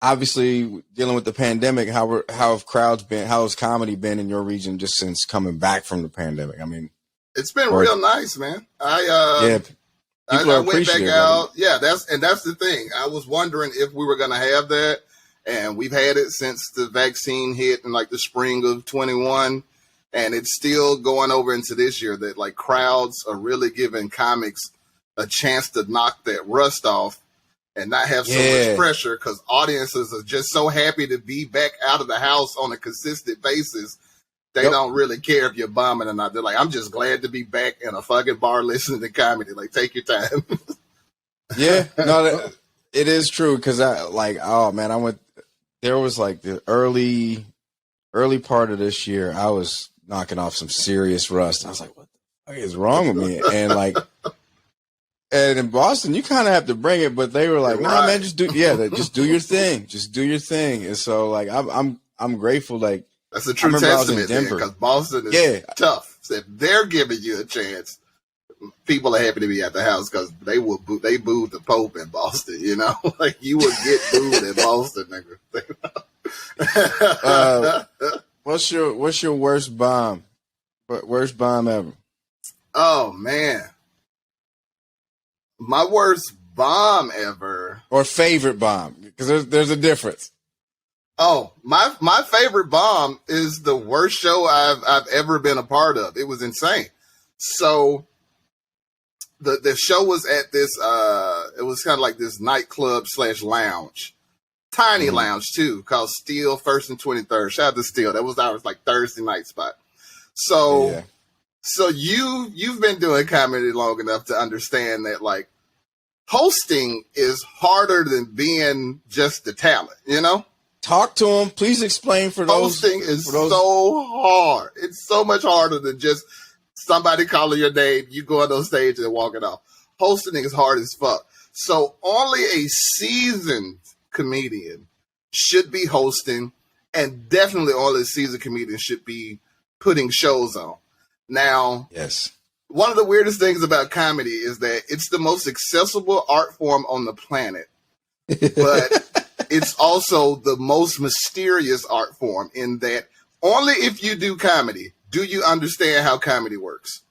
Obviously, dealing with the pandemic, how have crowds been? How has comedy been in your region just since coming back from the pandemic? I mean, it's been real nice, man. I went back out. Yeah, that's the thing. I was wondering if we were going to have that, and we've had it since the vaccine hit in like the spring of 21. And it's still going over into this year that like crowds are really giving comics a chance to knock that rust off and not have so much pressure because audiences are just so happy to be back out of the house on a consistent basis. They don't really care if you're bombing or not. They're like, I'm just glad to be back in a fucking bar listening to comedy. Like, take your time. Yeah, no, it is true because there was like the early part of this year, I was knocking off some serious rust. I was like, what the fuck is wrong with me? And like, and in Boston, you kind of have to bring it, but they were like, nah, man, just do your thing. Just do your thing. And so like, I'm grateful. Like, that's a true testament because Boston is tough. So if they're giving you a chance, people are happy to be at the house because they booed the Pope in Boston, you know? Like, you would get booed in Boston, nigga. What's your worst bomb? Worst bomb ever? Oh man, my worst bomb ever, or favorite bomb? Because there's a difference. Oh, my favorite bomb is the worst show I've ever been a part of. It was insane. So the show was at this. It was kind of like this nightclub / lounge. Tiny lounge too, called Steel First and 23rd. Shout out to Steel. That was our like Thursday night spot. So you've been doing comedy long enough to understand that like hosting is harder than being just the talent, you know? Talk to them. Please explain for those. Hosting is so hard. It's so much harder than just somebody calling your name, you go on those stage and walking off. Hosting is hard as fuck. So only a seasoned comedian should be hosting, and definitely only a seasoned comedian should be putting shows on. Now, yes, one of the weirdest things about comedy is that it's the most accessible art form on the planet, but it's also the most mysterious art form in that only if you do comedy do you understand how comedy works.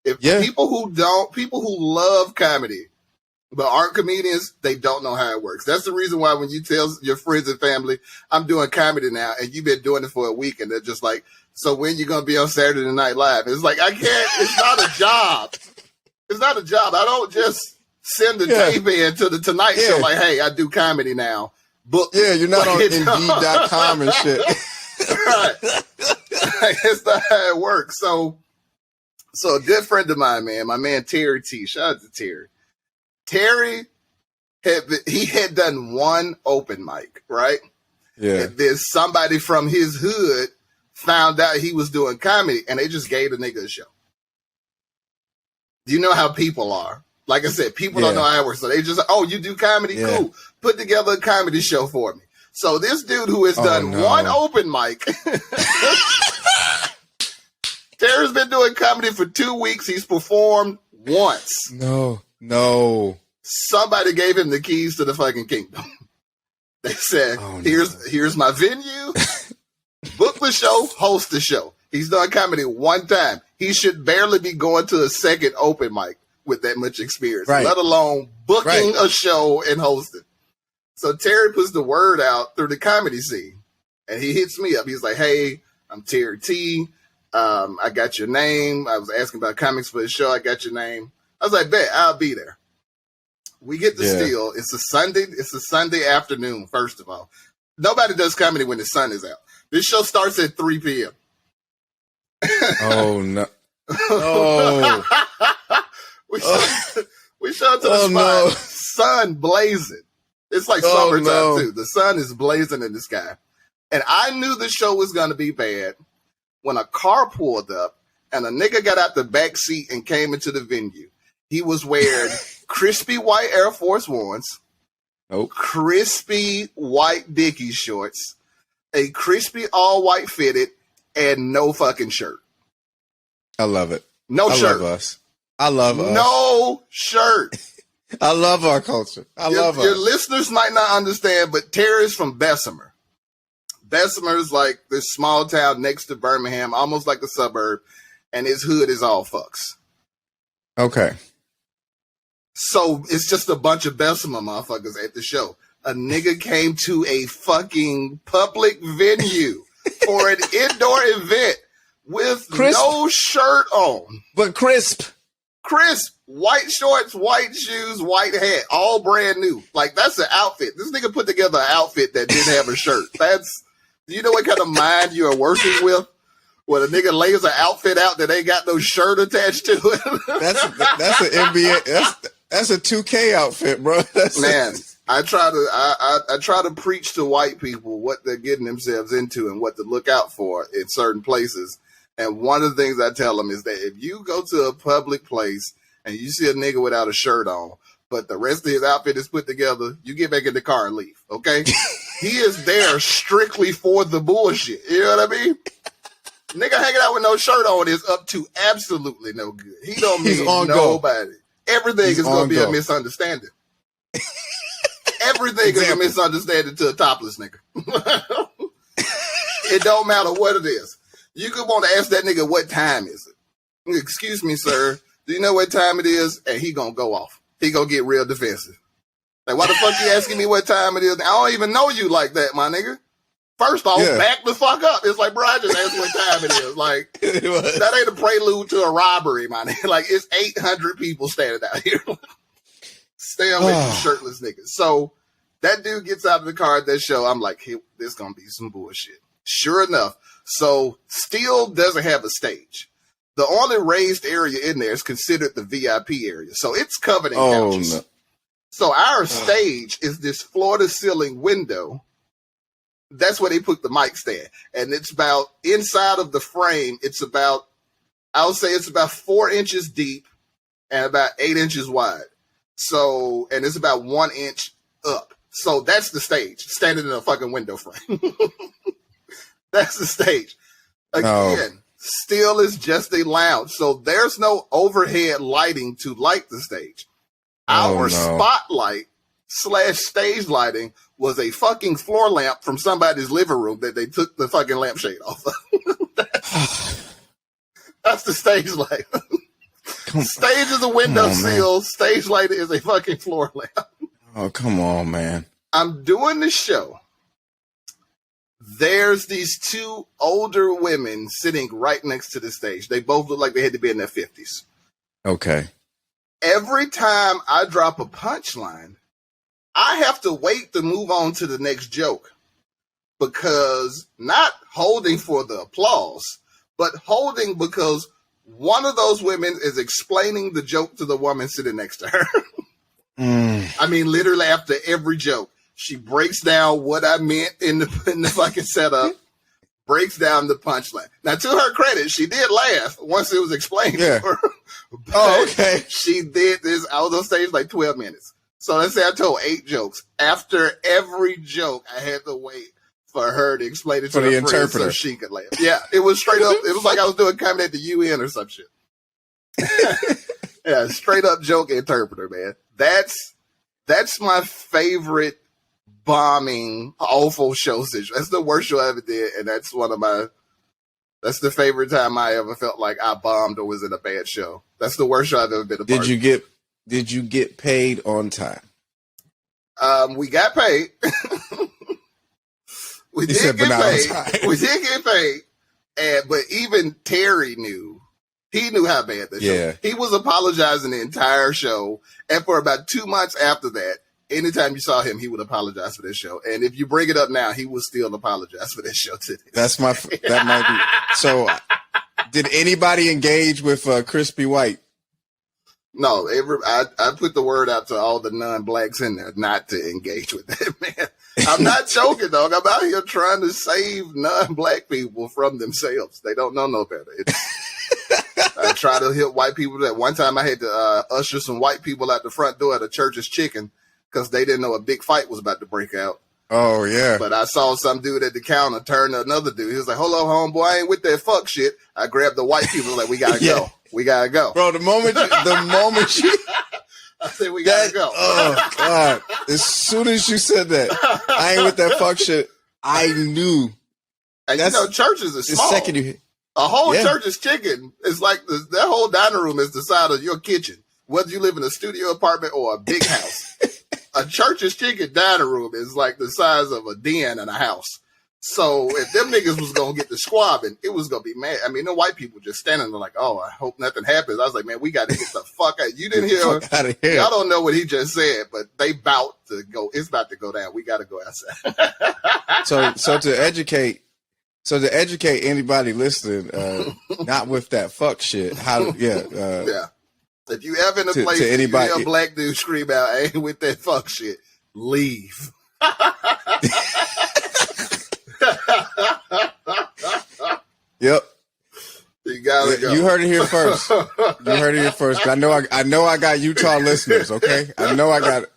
If people who love comedy but aren't comedians, they don't know how it works. That's the reason why when you tell your friends and family, I'm doing comedy now, and you've been doing it for a week, and they're just like, so when you going to be on Saturday Night Live? It's like, I can't, it's not a job. It's not a job. I don't just send the tape in to the Tonight Show like, hey, I do comedy now. Book. Yeah, you're not on Indeed.com and shit. Right. That's not how it works. So a good friend of mine, man, my man Terry T. Shout out to Terry. Terry had done one open mic, right? Yeah. And then somebody from his hood found out he was doing comedy, and they just gave the nigga a show. You know how people are. Like I said, people don't know how it works. So they just, oh, you do comedy? Yeah. Cool. Put together a comedy show for me. So this dude who has done one open mic, Terry's been doing comedy for 2 weeks. He's performed once. No. Somebody gave him the keys to the fucking kingdom. They said, here's my venue. Book the show, host the show. He's done comedy one time. He should barely be going to a second open mic with that much experience, let alone booking a show and hosting. So Terry puts the word out through the comedy scene, and he hits me up. He's like, hey, I'm Terry T. I got your name. I was asking about comics for the show. I got your name. I was like, bet, I'll be there. We get the steal. It's a Sunday afternoon, first of all. Nobody does comedy when the sun is out. This show starts at 3 p.m. Oh, no. Oh. We show up to the spot. Sun blazing. It's like summertime, too. The sun is blazing in the sky. And I knew the show was going to be bad when a car pulled up and a nigga got out the back seat and came into the venue. He was wearing crispy white Air Force Ones, crispy white Dickies shorts, a crispy all-white fitted, and no fucking shirt. I love it. No shirt. I love us. No shirt. I love our culture. I love us. Your listeners might not understand, but Terry's from Bessemer. Bessemer is like this small town next to Birmingham, almost like a suburb, and his hood is all fucks. Okay. So it's just a bunch of Bessemer motherfuckers at the show. A nigga came to a fucking public venue for an indoor event with no shirt on. But crisp. Crisp. White shorts, white shoes, white hat. All brand new. Like, that's an outfit. This nigga put together an outfit that didn't have a shirt. Do you know what kind of mind you are working with? When a nigga lays an outfit out that ain't got no shirt attached to it. That's an NBA. That's a 2K outfit, bro. Man, I try to preach to white people what they're getting themselves into and what to look out for in certain places. And one of the things I tell them is that if you go to a public place and you see a nigga without a shirt on, but the rest of his outfit is put together, you get back in the car and leave, okay? He is there strictly for the bullshit. You know what I mean? Nigga hanging out with no shirt on is up to absolutely no good. He don't mean nobody. Everything is going to be a misunderstanding. Everything is a misunderstanding to a topless nigga. It don't matter what it is. You could want to ask that nigga, what time is it? Excuse me, sir. Do you know what time it is? And he going to go off. He going to get real defensive. Like, why the fuck you asking me what time it is? I don't even know you like that, my nigga. First off, back the fuck up. It's like, bro, I just asked what time it is. Like, that ain't a prelude to a robbery, my nigga. Like, it's 800 people standing out here. Stay away from shirtless niggas. So that dude gets out of the car at that show. I'm like, hey, this gonna be some bullshit. Sure enough. So Steel doesn't have a stage. The only raised area in there is considered the VIP area. So it's covered in couches. No. So our stage is this floor-to-ceiling window. That's where they put the mic stand. And it's about, inside of the frame, it's about 4 inches deep and about 8 inches wide. So, and it's about 1 inch up. So that's the stage, standing in a fucking window frame. That's the stage. Again, still is just a lounge. So there's no overhead lighting to light the stage. Our spotlight / stage lighting was a fucking floor lamp from somebody's living room that they took the fucking lampshade off of. That's the stage light. Stage is a windowsill. Stage light is a fucking floor lamp. Oh, come on, man. I'm doing the show. There's these 2 older women sitting right next to the stage. They both look like they had to be in their 50s. Okay. Every time I drop a punchline, I have to wait to move on to the next joke, because not holding for the applause, but holding because one of those women is explaining the joke to the woman sitting next to her. I mean, literally after every joke, she breaks down what I meant in the fucking setup, breaks down the punchline. Now, to her credit, she did laugh once it was explained to her. Okay. She did this. I was on stage like 12 minutes. So let's say I told 8 jokes. After every joke, I had to wait for her to explain it to the interpreter so she could laugh. Yeah, it was straight up. It was like I was doing comedy at the UN or some shit. Yeah, straight up joke interpreter, man. That's my favorite bombing awful show situation. That's the worst show I ever did, and that's the favorite time I ever felt like I bombed or was in a bad show. That's the worst show I've ever been a part of. Did you get paid on time? We got paid. We did get paid. But even Terry knew. He knew how bad the show was. He was apologizing the entire show. And for about 2 months after that, anytime you saw him, he would apologize for this show. And if you bring it up now, he will still apologize for this show today. That might be. So, did anybody engage with Crispy White? No, I put the word out to all the non-blacks in there not to engage with that, man. I'm not joking, dog. I'm out here trying to save non-black people from themselves. They don't know no better. I try to hit white people. That one time I had to usher some white people out the front door at a Church's Chicken because they didn't know a big fight was about to break out. Oh, yeah. But I saw some dude at the counter turn to another dude. He was like, "Hold on, homeboy, I ain't with that fuck shit." I grabbed the white people like, "We gotta go. We gotta go." Bro, the moment you I said, "We gotta go." Oh, God. As soon as you said that, I ain't with that fuck shit, I knew. And you know, churches are small. A whole Church's Chicken is like that whole dining room is the size of your kitchen, whether you live in a studio apartment or a big house. A Church's Chicken dining room is like the size of a den in a house. So if them niggas was gonna get the squabbing, it was gonna be mad. I mean, the white people just standing there like, "Oh, I hope nothing happens." I was like, "Man, we got to get the fuck out." You didn't hear? Out of here. Y'all don't know what he just said, but they about to go. It's about to go down. We got to go outside. So to educate anybody listening, not with that fuck shit. Yeah. If you ever in a place and you hear a black dude scream out, "I ain't with that fuck shit," leave. Yep. You gotta go. You heard it here first. You heard it here first. I know I got Utah listeners, okay? I know I got it.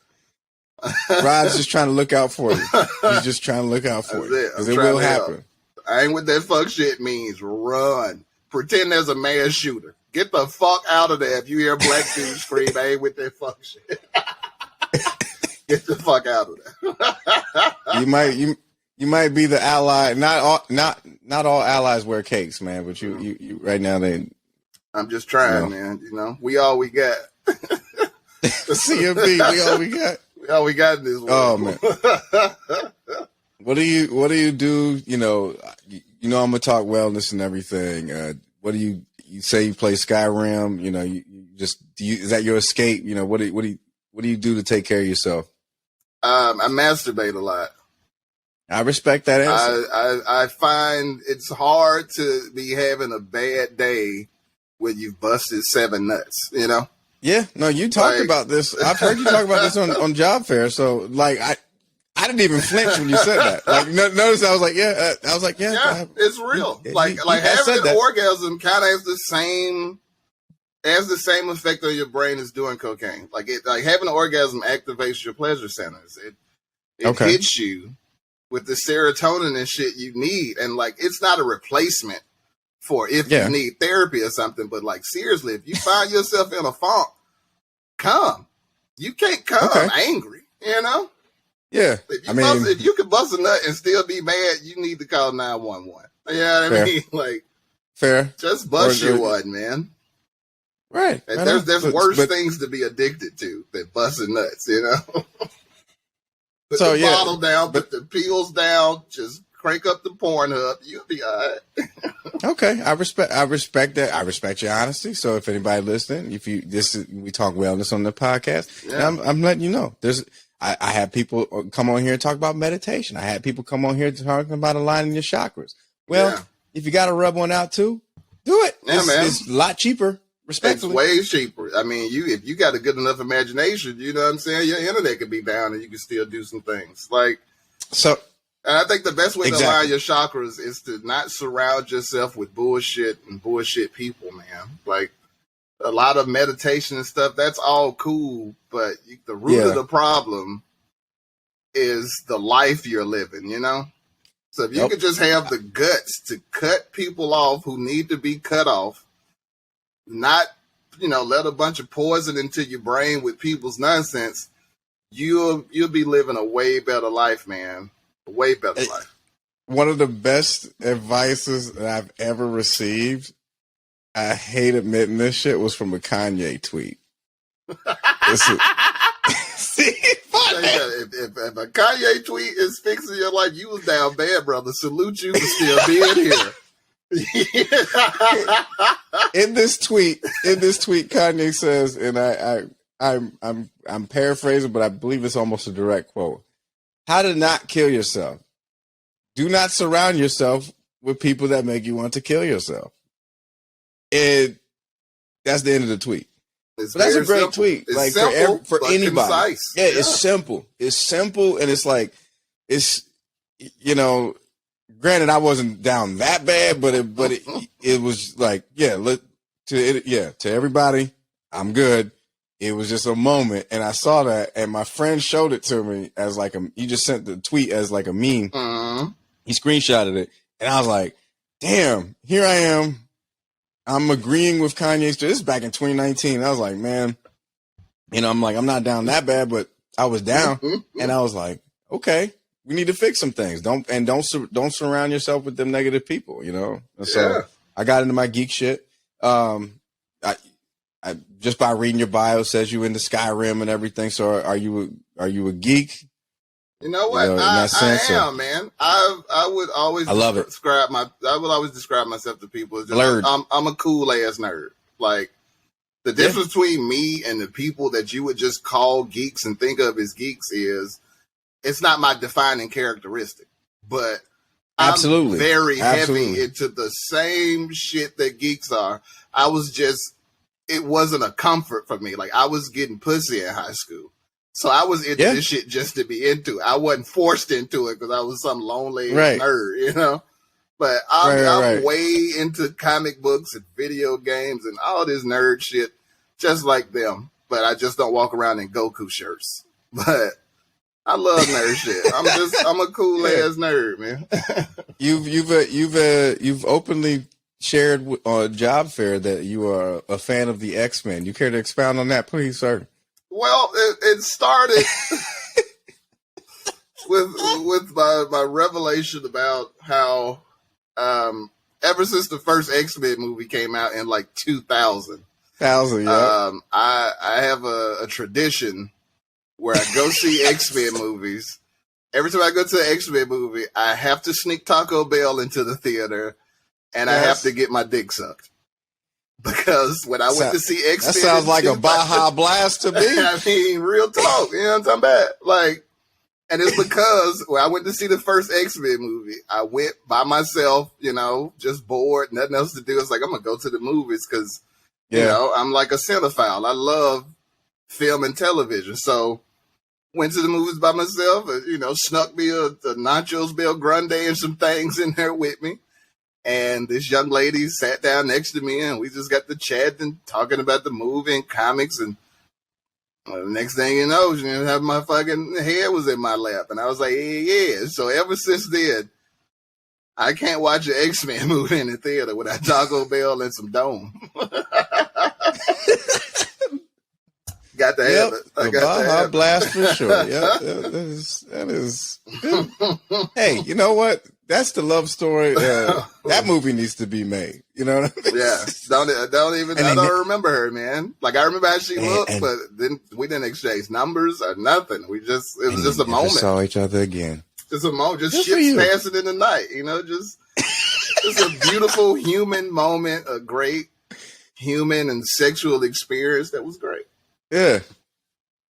Rod's just trying to look out for you. He's just trying to look out for you. Because it will happen. I ain't with that fuck shit means run. Pretend there's a mass shooter. Get the fuck out of there if you hear a black dude scream, "I ain't with that fuck shit." Get the fuck out of there. You might be the ally. Not all allies wear capes, man. But you right now I'm just trying, man. You know, we all we got. CMB, we all we got. We all we got in this world. Oh man. What do you do? You know I'm gonna talk wellness and everything. What do you say? You play Skyrim. You know, is that your escape? You know, what do you do to take care of yourself? I masturbate a lot. I respect that answer. I find it's hard to be having a bad day when you've busted 7 nuts, you know? Yeah, no, you talked about this. I've heard you talk about this on Job Fair. So, like, I didn't even flinch when you said that. Like, notice I was like, yeah, it's real. Like having an orgasm kind of has the same has the same effect on your brain as doing cocaine. Like having an orgasm activates your pleasure centers. It hits you with the serotonin and shit you need, and like it's not a replacement for if you need therapy or something. But like seriously, if you find yourself in a funk, come. You can't come angry, you know? Yeah. If you can bust a nut and still be mad, you need to call 911. You know what I mean? Like, fair. Just bust your one, man. Right. There's worse things to be addicted to than busting nuts, you know? Put the bottle down, put the pills down, just crank up the Pornhub. You'll be all right. Okay, I respect that. I respect your honesty. So if anybody listening, we talk wellness on the podcast. Yeah. I'm letting you know. I have people come on here and talk about meditation. I had people come on here talking about aligning your chakras. Well, if you got to rub one out too, do it. Yeah, it's a lot cheaper. Respectfully. It's way cheaper. I mean, if you got a good enough imagination, you know what I'm saying? Your internet could be down and you can still do some things. And I think the best way to align your chakras is to not surround yourself with bullshit and bullshit people, man. Like a lot of meditation and stuff, that's all cool, but the root of the problem is the life you're living, you know? So if you could just have the guts to cut people off who need to be cut off, not, let a bunch of poison into your brain with people's nonsense, you'll be living a way better life, man. A way better life. One of the best advices that I've ever received, I hate admitting this shit, was from a Kanye tweet. See, if a Kanye tweet is fixing your life, you was down bad, brother. Salute you for still being here. In this tweet, Kanye says, and I'm paraphrasing, but I believe it's almost a direct quote. How to not kill yourself. Do not surround yourself with people that make you want to kill yourself. And that's the end of the tweet. But that's a great tweet. It's like simple, for anybody. Concise. Yeah, it's simple. It's simple, and it's like granted, I wasn't down that bad, but it was like, to everybody, I'm good. It was just a moment, and I saw that, and my friend showed it to me as like he just sent the tweet as like a meme. He screenshotted it, and I was like, damn, here I am. I'm agreeing with Kanye's. This is back in 2019. I was like, man, I'm not down that bad, but I was down, and I was like, okay, we need to fix some things. Don't surround yourself with them negative people, And so I got into my geek shit. I just by reading your bio says you into Skyrim and everything. So are you a geek? You know what? I am, man. I would always describe myself to people as just, I'm a cool ass nerd. Like the difference between me and the people that you would just call geeks and think of as geeks is it's not my defining characteristic, but I'm very heavy into the same shit that geeks are. It wasn't a comfort for me. Like I was getting pussy in high school. So I was into this shit just to be into it. I wasn't forced into it because I was some lonely nerd, But I'm way into comic books and video games and all this nerd shit, just like them. But I just don't walk around in Goku shirts. But I love nerd shit. I'm a cool ass nerd, man. You've openly shared on Job Fair that you are a fan of the X-Men. You care to expound on that, please, sir? Well, it started with my revelation about how ever since the first X-Men movie came out in like 2000, I have a tradition where I go see X-Men movies. Every time I go to an X-Men movie, I have to sneak Taco Bell into the theater, and I have to get my dick sucked. Because when I went to see X-Men... That sounds like a Baja Blast to me. I mean, real talk. You know what I'm talking about? Like, and it's because when I went to see the first X-Men movie, I went by myself, just bored, nothing else to do. It's like, I'm going to go to the movies because, I'm like a cinephile. I love film and television. So went to the movies by myself, snuck me a Nachos Bel Grande and some things in there with me. And this young lady sat down next to me, and we just got to chat and talking about the movie and comics. And the next thing you know, she didn't have my fucking head was in my lap. And I was like, yeah. So ever since then, I can't watch an X-Men movie in the theater without Taco Bell and some Dome. Got to have it. I got to have blast for sure. Yeah, that is good. Hey, you know what? That's the love story. That movie needs to be made. You know what I mean? Yeah. I don't remember her, man. Like, I remember how she looked, but then we didn't exchange numbers or nothing. It was just a moment. Saw each other again. Just a moment. Just ships passing in the night. You know, just a beautiful human moment, a great human and sexual experience that was great. Yeah.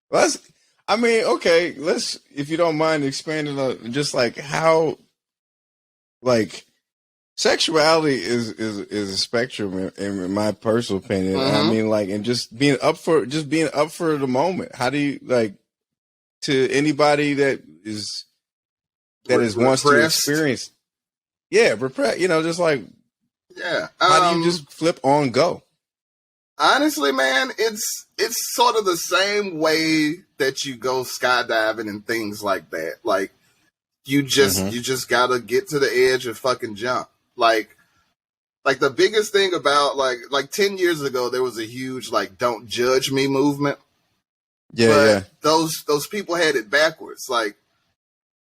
Let's, if you don't mind expanding on just like how, like, sexuality is a spectrum in my personal opinion. Mm-hmm. I mean, like, and just being up for the moment. How do you, like, to anybody that wants to experience? Yeah, repress. You know, just like, yeah. How do you just flip on go? Honestly, man, it's sort of the same way that you go skydiving and things like that. Like, you just gotta get to the edge and fucking jump. Like the biggest thing about like 10 years ago, there was a huge like "don't judge me" movement. Yeah, Those people had it backwards. Like,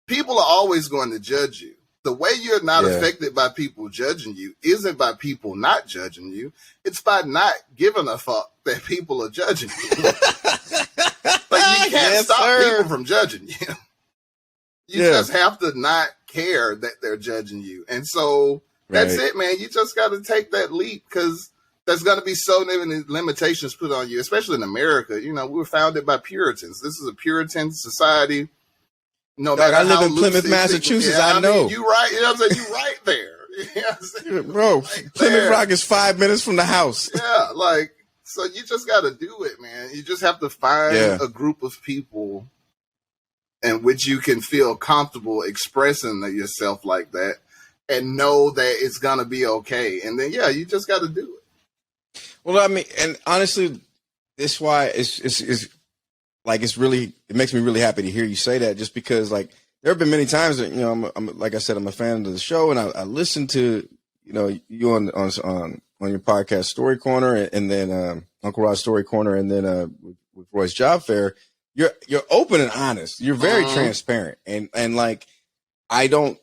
people are always going to judge you. The way you're not affected by people judging you isn't by people not judging you. It's by not giving a fuck that people are judging you. Like, you can't stop people from judging you. You just have to not care that they're judging you. And so that's it, man. You just got to take that leap, because there's going to be so many limitations put on you, especially in America. You know, we were founded by Puritans. This is a Puritan society. No matter I live how in Plymouth, Massachusetts. I know. Mean, you right. You know what I'm saying? You right there. You know what I'm saying? Bro, right Plymouth Rock is 5 minutes from the house. Yeah, like, so you just got to do it, man. You just have to find a group of people in which you can feel comfortable expressing yourself like that and know that it's going to be okay. And then, you just got to do it. Well, I mean, and honestly, that's why it's like, it makes me really happy to hear you say that, just because, like, there have been many times that, you know, I'm like I said, I'm a fan of the show, and I listen to, you know, you on your podcast Story Corner, and then Uncle Rod's Story Corner, and then with Roy's Job Fair. You're open and honest. You're very transparent, and like, I don't,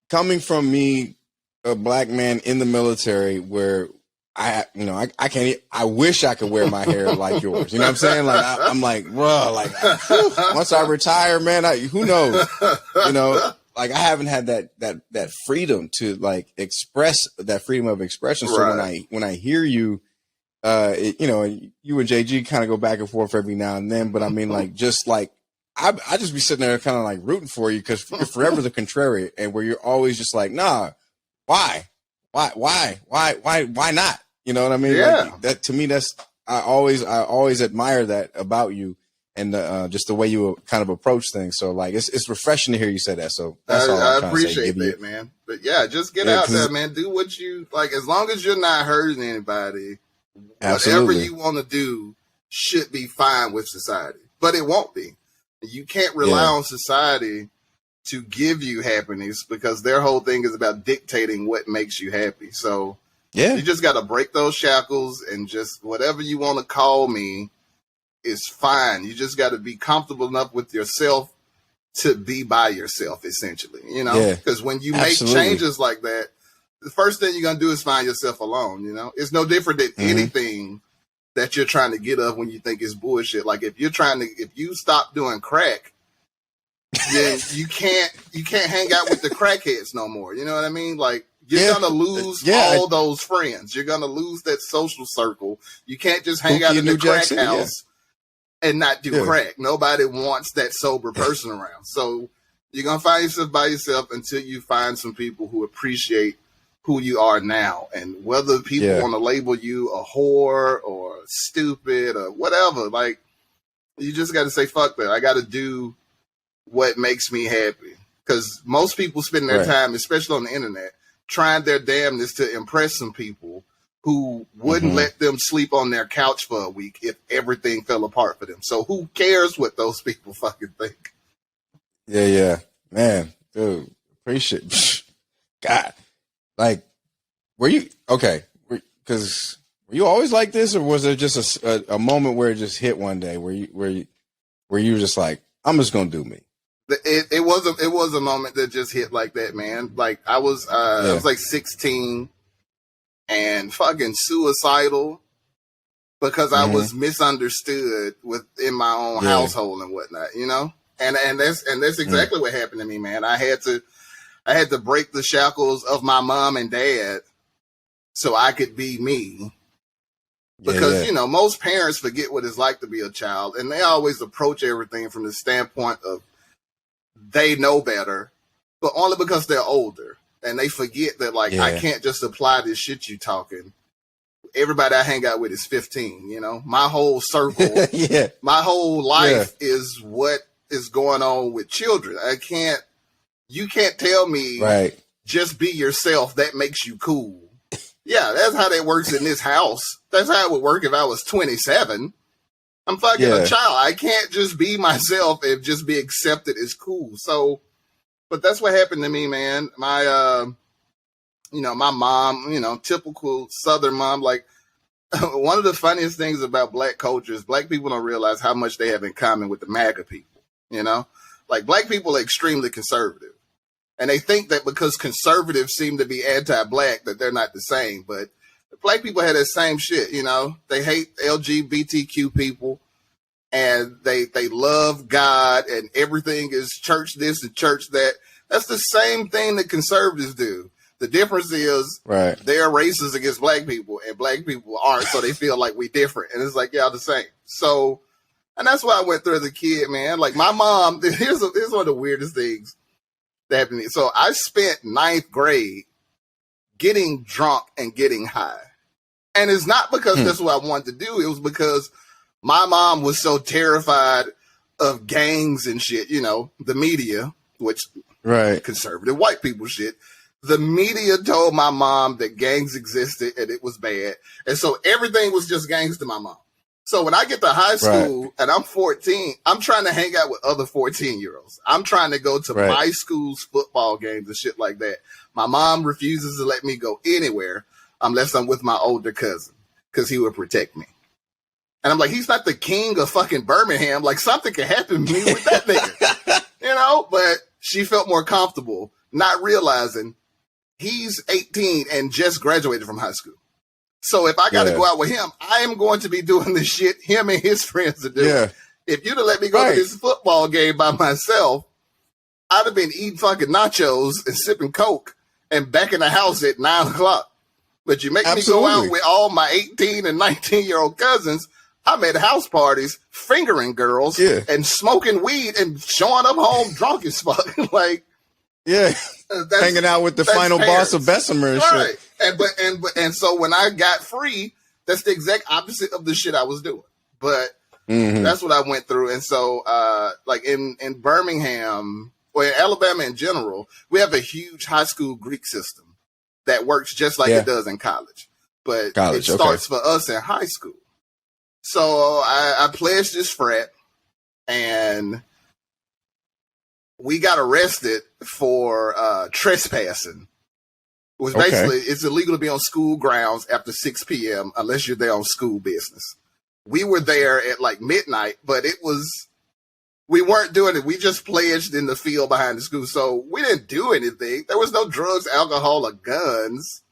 coming from me, a black man in the military, where I can't. I wish I could wear my hair like yours. You know what I'm saying? Like, I'm like, bro, like, once I retire, man, who knows? You know, like, I haven't had that freedom to, like, express that freedom of expression. So when I hear you, you know, you and JG kind of go back and forth every now and then, but I mean, like, just like, I just be sitting there kind of like rooting for you, because you're forever the contrary, and where you're always just like, nah, why not? You know what I mean? Yeah. Like, that, to me, I always admire that about you, and just the way you kind of approach things. So, like, it's refreshing to hear you say that. So that's all I appreciate that, man. But just get out there, man. Do what you like, as long as you're not hurting anybody. Absolutely. Whatever you want to do should be fine with society, but it won't be. You can't rely on society to give you happiness, because their whole thing is about dictating what makes you happy. So you just got to break those shackles, and just whatever you want to call me is fine. You just got to be comfortable enough with yourself to be by yourself, essentially, you know, because when you make changes like that, the first thing you're going to do is find yourself alone. You know, it's no different than anything that you're trying to get up when you think it's bullshit. Like, if you stop doing crack, then you can't hang out with the crackheads no more. You know what I mean? Like, you're going to lose all those friends. You're going to lose that social circle. You can't just hang out in the crack house and not do crack. Nobody wants that sober person around. So you're going to find yourself by yourself until you find some people who appreciate who you are now. And whether people want to label you a whore or stupid or whatever, like, you just got to say, fuck that. I got to do what makes me happy. Because most people spend their time, especially on the internet, trying their damnness to impress some people who wouldn't let them sleep on their couch for a week if everything fell apart for them. So who cares what those people fucking think? Yeah. Man, dude, appreciate God. Like, were you okay? Because were you always like this, or was there just a moment where it just hit one day where you were just like, I'm just gonna do me? It was a moment that just hit like that, man. Like I was like 16 and fucking suicidal because I was misunderstood within my own household and whatnot, you know. And that's exactly what happened to me, man. I had to break the shackles of my mom and dad so I could be me. Because, you know, most parents forget what it's like to be a child, and they always approach everything from the standpoint of they know better, but only because they're older. And they forget that, like, I can't just apply this shit you talking. Everybody I hang out with is 15, you know? My whole circle, my whole life is what is going on with children. You can't tell me, just be yourself, that makes you cool. Yeah, that's how that works in this house. That's how it would work if I was 27. I'm fucking a child. I can't just be myself and just be accepted as cool. So, but that's what happened to me, man. My, my mom, typical Southern mom, like one of the funniest things about black culture is black people don't realize how much they have in common with the MAGA people, you know? Like black people are extremely conservative. And they think that because conservatives seem to be anti-black, that they're not the same. But black people have that same shit, you know. They hate LGBTQ people, and they love God, and everything is church this and church that. That's the same thing that conservatives do. The difference is they're racist against black people, and black people aren't, so they feel like we different. And it's like, y'all the same. So, and that's what I went through as a kid, man. Like my mom, here's one of the weirdest things that happened to me. So I spent 9th grade getting drunk and getting high. And it's not because that's what I wanted to do. It was because my mom was so terrified of gangs and shit, you know, the media, which conservative white people shit. The media told my mom that gangs existed and it was bad. And so everything was just gangs to my mom. So when I get to high school and I'm 14, I'm trying to hang out with other 14-year-olds. I'm trying to go to my school's football games and shit like that. My mom refuses to let me go anywhere unless I'm with my older cousin because he would protect me. And I'm like, he's not the king of fucking Birmingham. Like something could happen to me with that nigga, you know? But she felt more comfortable not realizing he's 18 and just graduated from high school. So if I got to go out with him, I am going to be doing the shit him and his friends are doing. Yeah. If you'd have let me go to this football game by myself, I'd have been eating fucking nachos and sipping Coke and back in the house at 9 o'clock. But you make me go out with all my 18 and 19-year-old cousins. I'm at house parties, fingering girls and smoking weed and showing up home drunk as fuck. Like, hanging out with the final boss of Bessemer and shit. And so when I got free, that's the exact opposite of the shit I was doing. But that's what I went through. And so, like in Birmingham, or in Alabama in general, we have a huge high school Greek system that works just like it does in college. But it starts for us in high school. So I pledged this frat, and we got arrested for trespassing. Which basically, it's illegal to be on school grounds after 6 p.m. unless you're there on school business. We were there at like midnight, but we weren't doing it. We just pledged in the field behind the school. So we didn't do anything. There was no drugs, alcohol, or guns.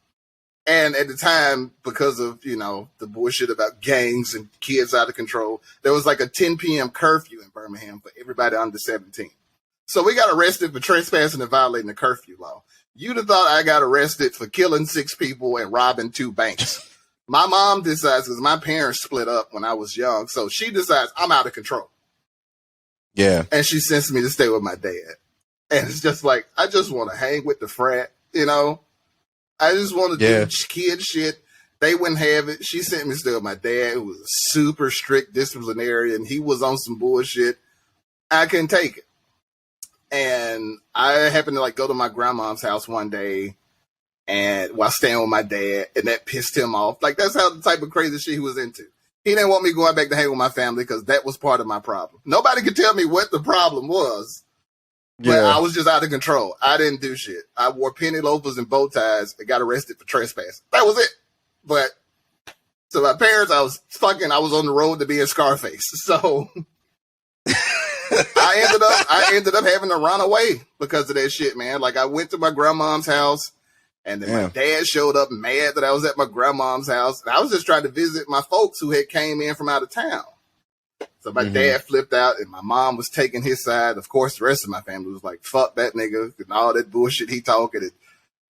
And at the time, because of, you know, the bullshit about gangs and kids out of control, there was like a 10 p.m. curfew in Birmingham for everybody under 17. So we got arrested for trespassing and violating the curfew law. You'd have thought I got arrested for killing 6 people and robbing 2 banks. My mom decides, because my parents split up when I was young, so she decides I'm out of control. Yeah. And she sends me to stay with my dad. And it's just like, I just want to hang with the frat, you know? I just want to do kid shit. They wouldn't have it. She sent me to stay with my dad, who was a super strict disciplinarian. He was on some bullshit. I couldn't take it. And I happened to like go to my grandma's house one day, and while staying with my dad, and that pissed him off. Like, that's how the type of crazy shit he was into. He didn't want me going back to hang with my family because that was part of my problem. Nobody could tell me what the problem was, but I was just out of control. I didn't do shit. I wore penny loafers and bow ties and got arrested for trespass. That was it. But so my parents, I was on the road to be in Scarface. So I ended up having to run away because of that shit, man. Like, I went to my grandmom's house, and then my dad showed up mad that I was at my grandmom's house. And I was just trying to visit my folks who had came in from out of town. So my dad flipped out, and my mom was taking his side. Of course, the rest of my family was like, fuck that nigga and all that bullshit he talking. And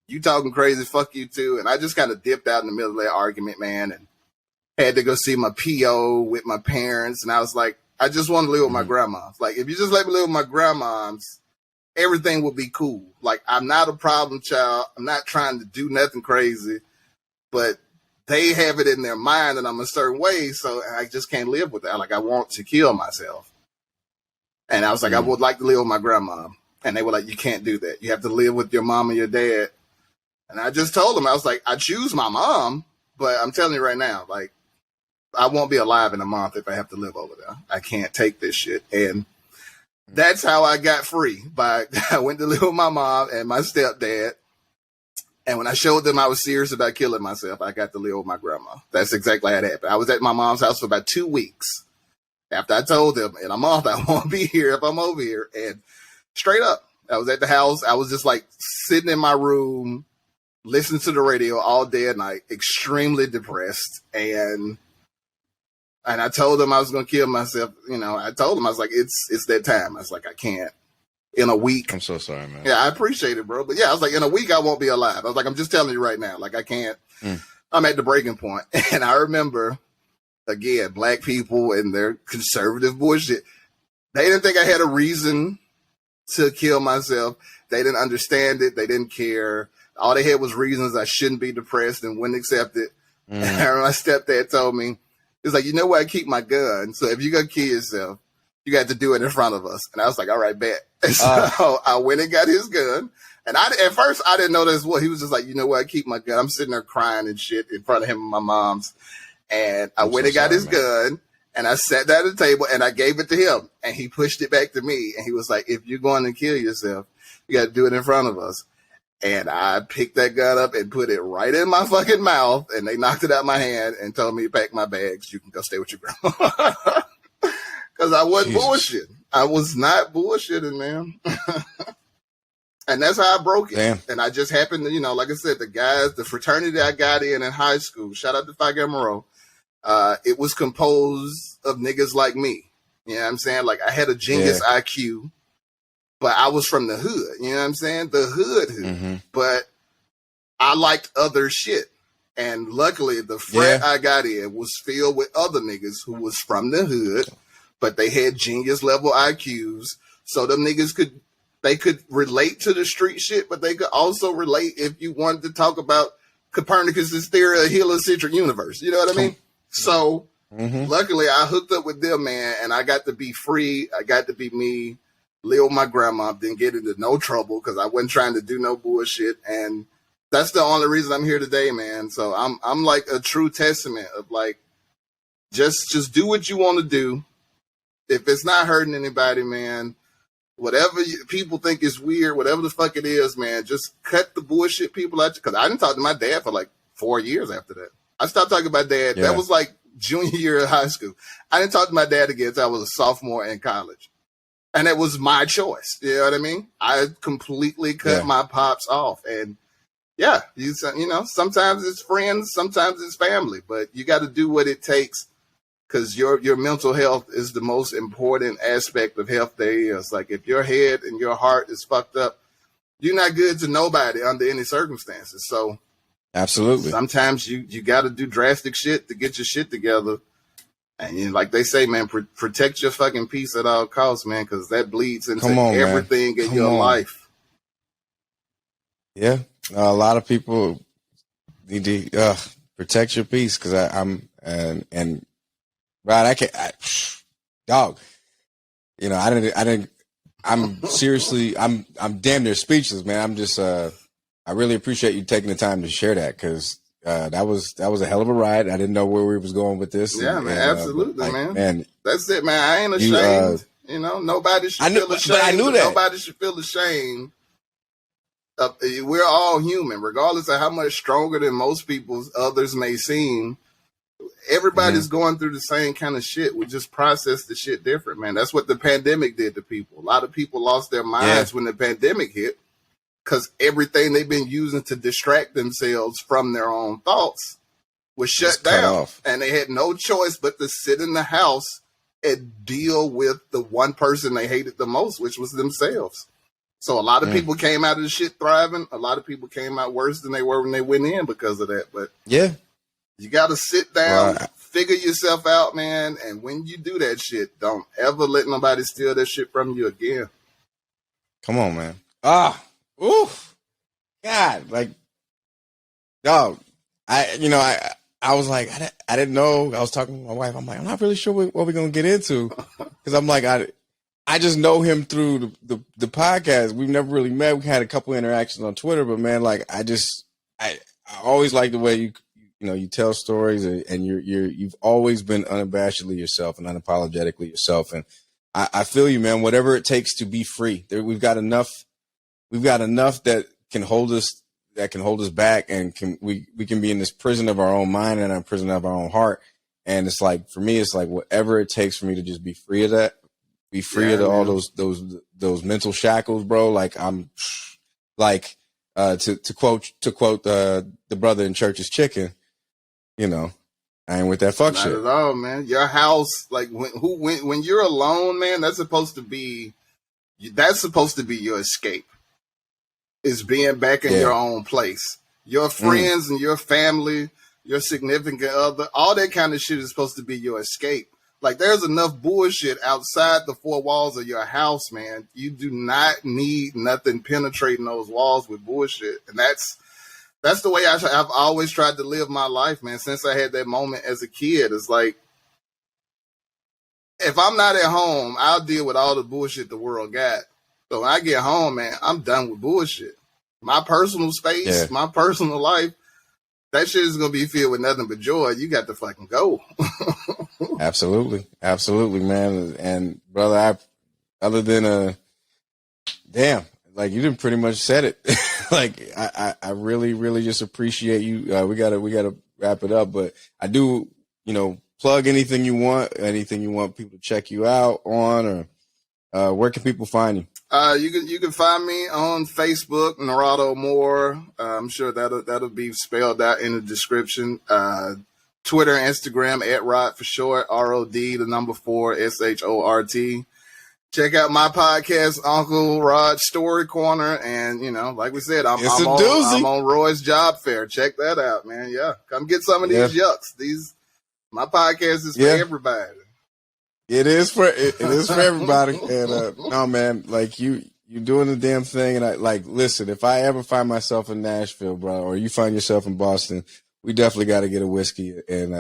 you talking crazy, fuck you too. And I just kind of dipped out in the middle of that argument, man, and had to go see my PO with my parents. And I was like, I just want to live with my grandmas. Like, if you just let me live with my grandmoms, everything will be cool. Like, I'm not a problem child. I'm not trying to do nothing crazy, but they have it in their mind that I'm a certain way, so I just can't live with that. Like, I want to kill myself. And I was like, I would like to live with my grandma. And they were like, you can't do that. You have to live with your mom and your dad. And I just told them, I was like, I choose my mom, but I'm telling you right now, like, I won't be alive in a month if I have to live over there. I can't take this shit. And that's how I got free. I went to live with my mom and my stepdad. And when I showed them I was serious about killing myself, I got to live with my grandma. That's exactly how it happened. I was at my mom's house for about 2 weeks after I told them in a month I won't be here if I'm over here. And straight up, I was at the house. I was just like sitting in my room, listening to the radio all day and night, extremely depressed. And I told them I was going to kill myself. You know, I told them, I was like, it's that time. I was like, I can't. In a week. I'm so sorry, man. Yeah, I appreciate it, bro. But yeah, I was like, in a week, I won't be alive. I was like, I'm just telling you right now. Like, I can't. I'm at the breaking point. And I remember, again, black people and their conservative bullshit. They didn't think I had a reason to kill myself. They didn't understand it. They didn't care. All they had was reasons I shouldn't be depressed and wouldn't accept it. And my stepdad told me, he's like, you know where I keep my gun? So if you're going to kill yourself, you got to do it in front of us. And I was like, all right, bet. And so I went and got his gun. And at first, I didn't know that's what he was just like, you know where I keep my gun? I'm sitting there crying and shit in front of him and my mom's. And I went and got his gun. And I sat down at the table and I gave it to him. And he pushed it back to me. And he was like, if you're going to kill yourself, you got to do it in front of us. And I picked that gun up and put it right in my fucking mouth. And they knocked it out my hand and told me to pack my bags. You can go stay with your grandma. Because I wasn't bullshitting. I was not bullshitting, man. And that's how I broke it. Damn. And I just happened to, you know, like I said, the fraternity I got in high school, shout out to Phi Gamma Rho, it was composed of niggas like me. You know what I'm saying? Like, I had a genius IQ, but I was from the hood. You know what I'm saying? The hood. But I liked other shit. And luckily, the frat I got in was filled with other niggas who was from the hood, but they had genius level IQs. So them niggas could relate to the street shit, but they could also relate if you wanted to talk about Copernicus's theory of heliocentric universe. You know what I mean? So luckily I hooked up with them, man, and I got to be free. I got to be me, live with my grandma, didn't get into no trouble because I wasn't trying to do no bullshit. And that's the only reason I'm here today, man. So I'm like a true testament of like, just do what you want to do. If it's not hurting anybody, man, whatever people think is weird, whatever the fuck it is, man, just cut the bullshit people out. Because I didn't talk to my dad for like 4 years after that. I stopped talking to my dad. That was like junior year of high school. I didn't talk to my dad again until I was a sophomore in college. And it was my choice. You know what I mean? I completely cut my pops off. And yeah, you know, sometimes it's friends, sometimes it's family, but you got to do what it takes. Because your mental health is the most important aspect of health there is. Like, if your head and your heart is fucked up, you're not good to nobody under any circumstances. So, absolutely, sometimes you got to do drastic shit to get your shit together. And you know, like they say, man, protect your fucking peace at all costs, man, because that bleeds into everything in your life. Yeah, a lot of people need to protect your peace because I'm right, dog. You know, I'm seriously, I'm damn near speechless, man. I'm just, I really appreciate you taking the time to share that, because that was a hell of a ride. I didn't know where we was going with this. Yeah, man, absolutely, man. That's it, man. I ain't ashamed. Nobody should feel ashamed. But I knew that. Nobody should feel ashamed. We're all human, regardless of how much stronger than most people's others may seem. Everybody's going through the same kind of shit. We just process the shit different, man. That's what the pandemic did to people. A lot of people lost their minds when the pandemic hit, because everything they've been using to distract themselves from their own thoughts was shut down. And they had no choice but to sit in the house and deal with the one person they hated the most, which was themselves. So a lot of people came out of the shit thriving. A lot of people came out worse than they were when they went in because of that. But you got to sit down, figure yourself out, man. And when you do that shit, don't ever let nobody steal that shit from you again. Come on, man. Oof. God, like, dog. I was like, I didn't know. I was talking to my wife. I'm like, I'm not really sure what we're gonna get into, because I'm like, I just know him through the podcast. We've never really met. We had a couple interactions on Twitter, but man, like, I always like the way you tell stories, and you've always been unabashedly yourself and unapologetically yourself. And I feel you, man. Whatever it takes to be free. We've got enough that can hold us back, and we can be in this prison of our own mind and a prison of our own heart. And it's like, for me, it's like, whatever it takes for me to just be free of that. Be free of all those mental shackles, bro. Like, I'm like, to quote the brother in Church's Chicken, I ain't with that fuck shit. Not at all, man. Your house, like, when you're alone, man, that's supposed to be your escape. Is being back in your own place. Your friends and your family, your significant other, all that kind of shit is supposed to be your escape. Like, there's enough bullshit outside the four walls of your house, man. You do not need nothing penetrating those walls with bullshit. And that's the way I've always tried to live my life, man, since I had that moment as a kid. It's like, if I'm not at home, I'll deal with all the bullshit the world got. So when I get home, man, I'm done with bullshit. My personal space, my personal life, that shit is going to be filled with nothing but joy. You got to fucking go. Absolutely, man. And brother, other than damn, like, you didn't pretty much said it. Like, I really, really just appreciate you. We gotta wrap it up, but I do, plug anything you want people to check you out on, or where can people find you? You can find me on Facebook, Narado Moore. I'm sure that'll be spelled out in the description. Twitter and Instagram @Rod for short, ROD, the number 4, SHORT. Check out my podcast, Uncle Rod's Story Corner, and like we said, I'm on Roy's Job Fair. Check that out, man. Yeah, come get some of these yucks. My podcast is for everybody. It is for everybody. And no, man, like, you're doing the damn thing. And I listen, if I ever find myself in Nashville, bro, or you find yourself in Boston, we definitely got to get a whiskey and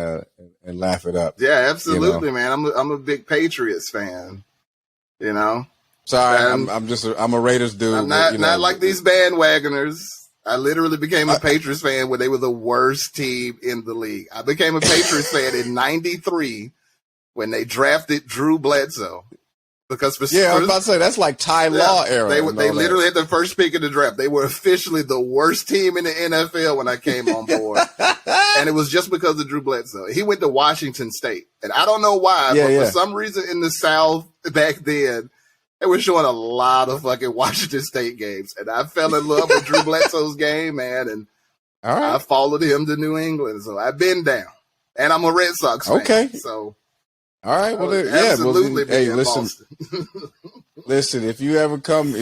laugh it up. Yeah, absolutely, man. I'm a big Patriots fan. Sorry, I'm a Raiders dude. I'm not like these bandwagoners. I literally became a Patriots fan when they were the worst team in the league. I became a Patriots fan in '93 when they drafted Drew Bledsoe. Because I was about to say, that's like Ty Law era. They literally had the first pick in the draft. They were officially the worst team in the NFL when I came on board. And it was just because of Drew Bledsoe. He went to Washington State. And I don't know why, but for some reason in the South back then, they were showing a lot of fucking Washington State games. And I fell in love with Drew Bledsoe's game, man. And I followed him to New England. So I've been down. And I'm a Red Sox fan. Okay. So... All right. Well, absolutely. Hey, listen. Listen. If you ever come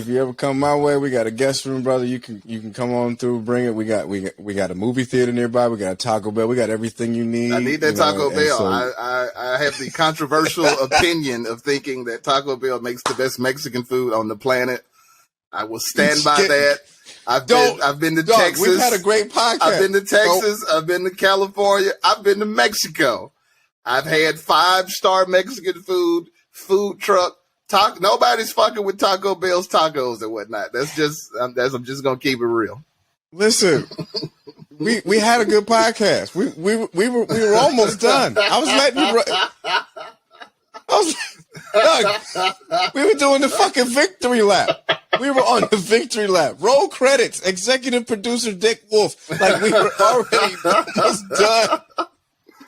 my way, we got a guest room, brother. You can come on through. Bring it. We got a movie theater nearby. We got a Taco Bell. We got everything you need. I need that Taco Bell. So, I have the controversial opinion of thinking that Taco Bell makes the best Mexican food on the planet. I will stand by that. I've been to Texas. We've had a great podcast. I've been to Texas. I've been to California. I've been to Mexico. I've had 5-star Mexican food truck. Nobody's fucking with Taco Bell's tacos and whatnot. I'm just gonna keep it real. Listen, we had a good podcast. We were almost done. I was letting you. Doug, we were doing the fucking victory lap. We were on the victory lap. Roll credits. Executive producer Dick Wolf. Like, we were already almost done.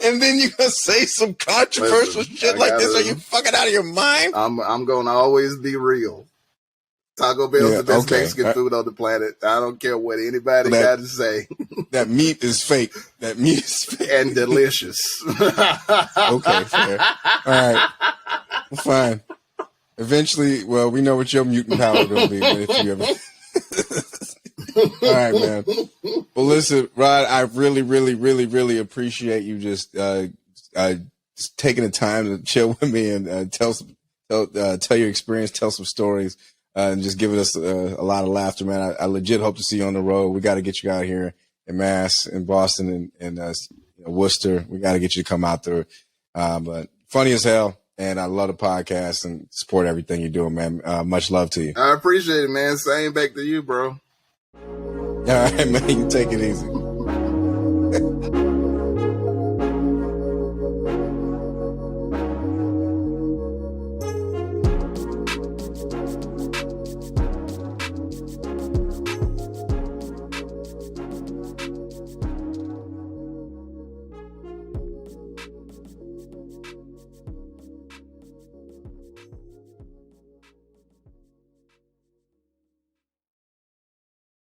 And then you gonna say some controversial shit like this? Are you fucking out of your mind? I'm gonna always be real. Taco Bell's the best Mexican food on the planet. I don't care what anybody got to say. That meat is fake. That meat is fake. And delicious. Okay, fair. All right. Well, fine. Eventually, well, we know what your mutant power gonna be, but if you ever all right, man. Well, listen, Rod, I really, really, really, really appreciate you just taking the time to chill with me and tell your experience, tell some stories, and just giving us a lot of laughter, man. I legit hope to see you on the road. We got to get you out here in Mass, in Boston, and Worcester. We got to get you to come out there. But funny as hell. And I love the podcast and support everything you're doing, man. Much love to you. I appreciate it, man. Same back to you, bro. All right, man. You take it easy.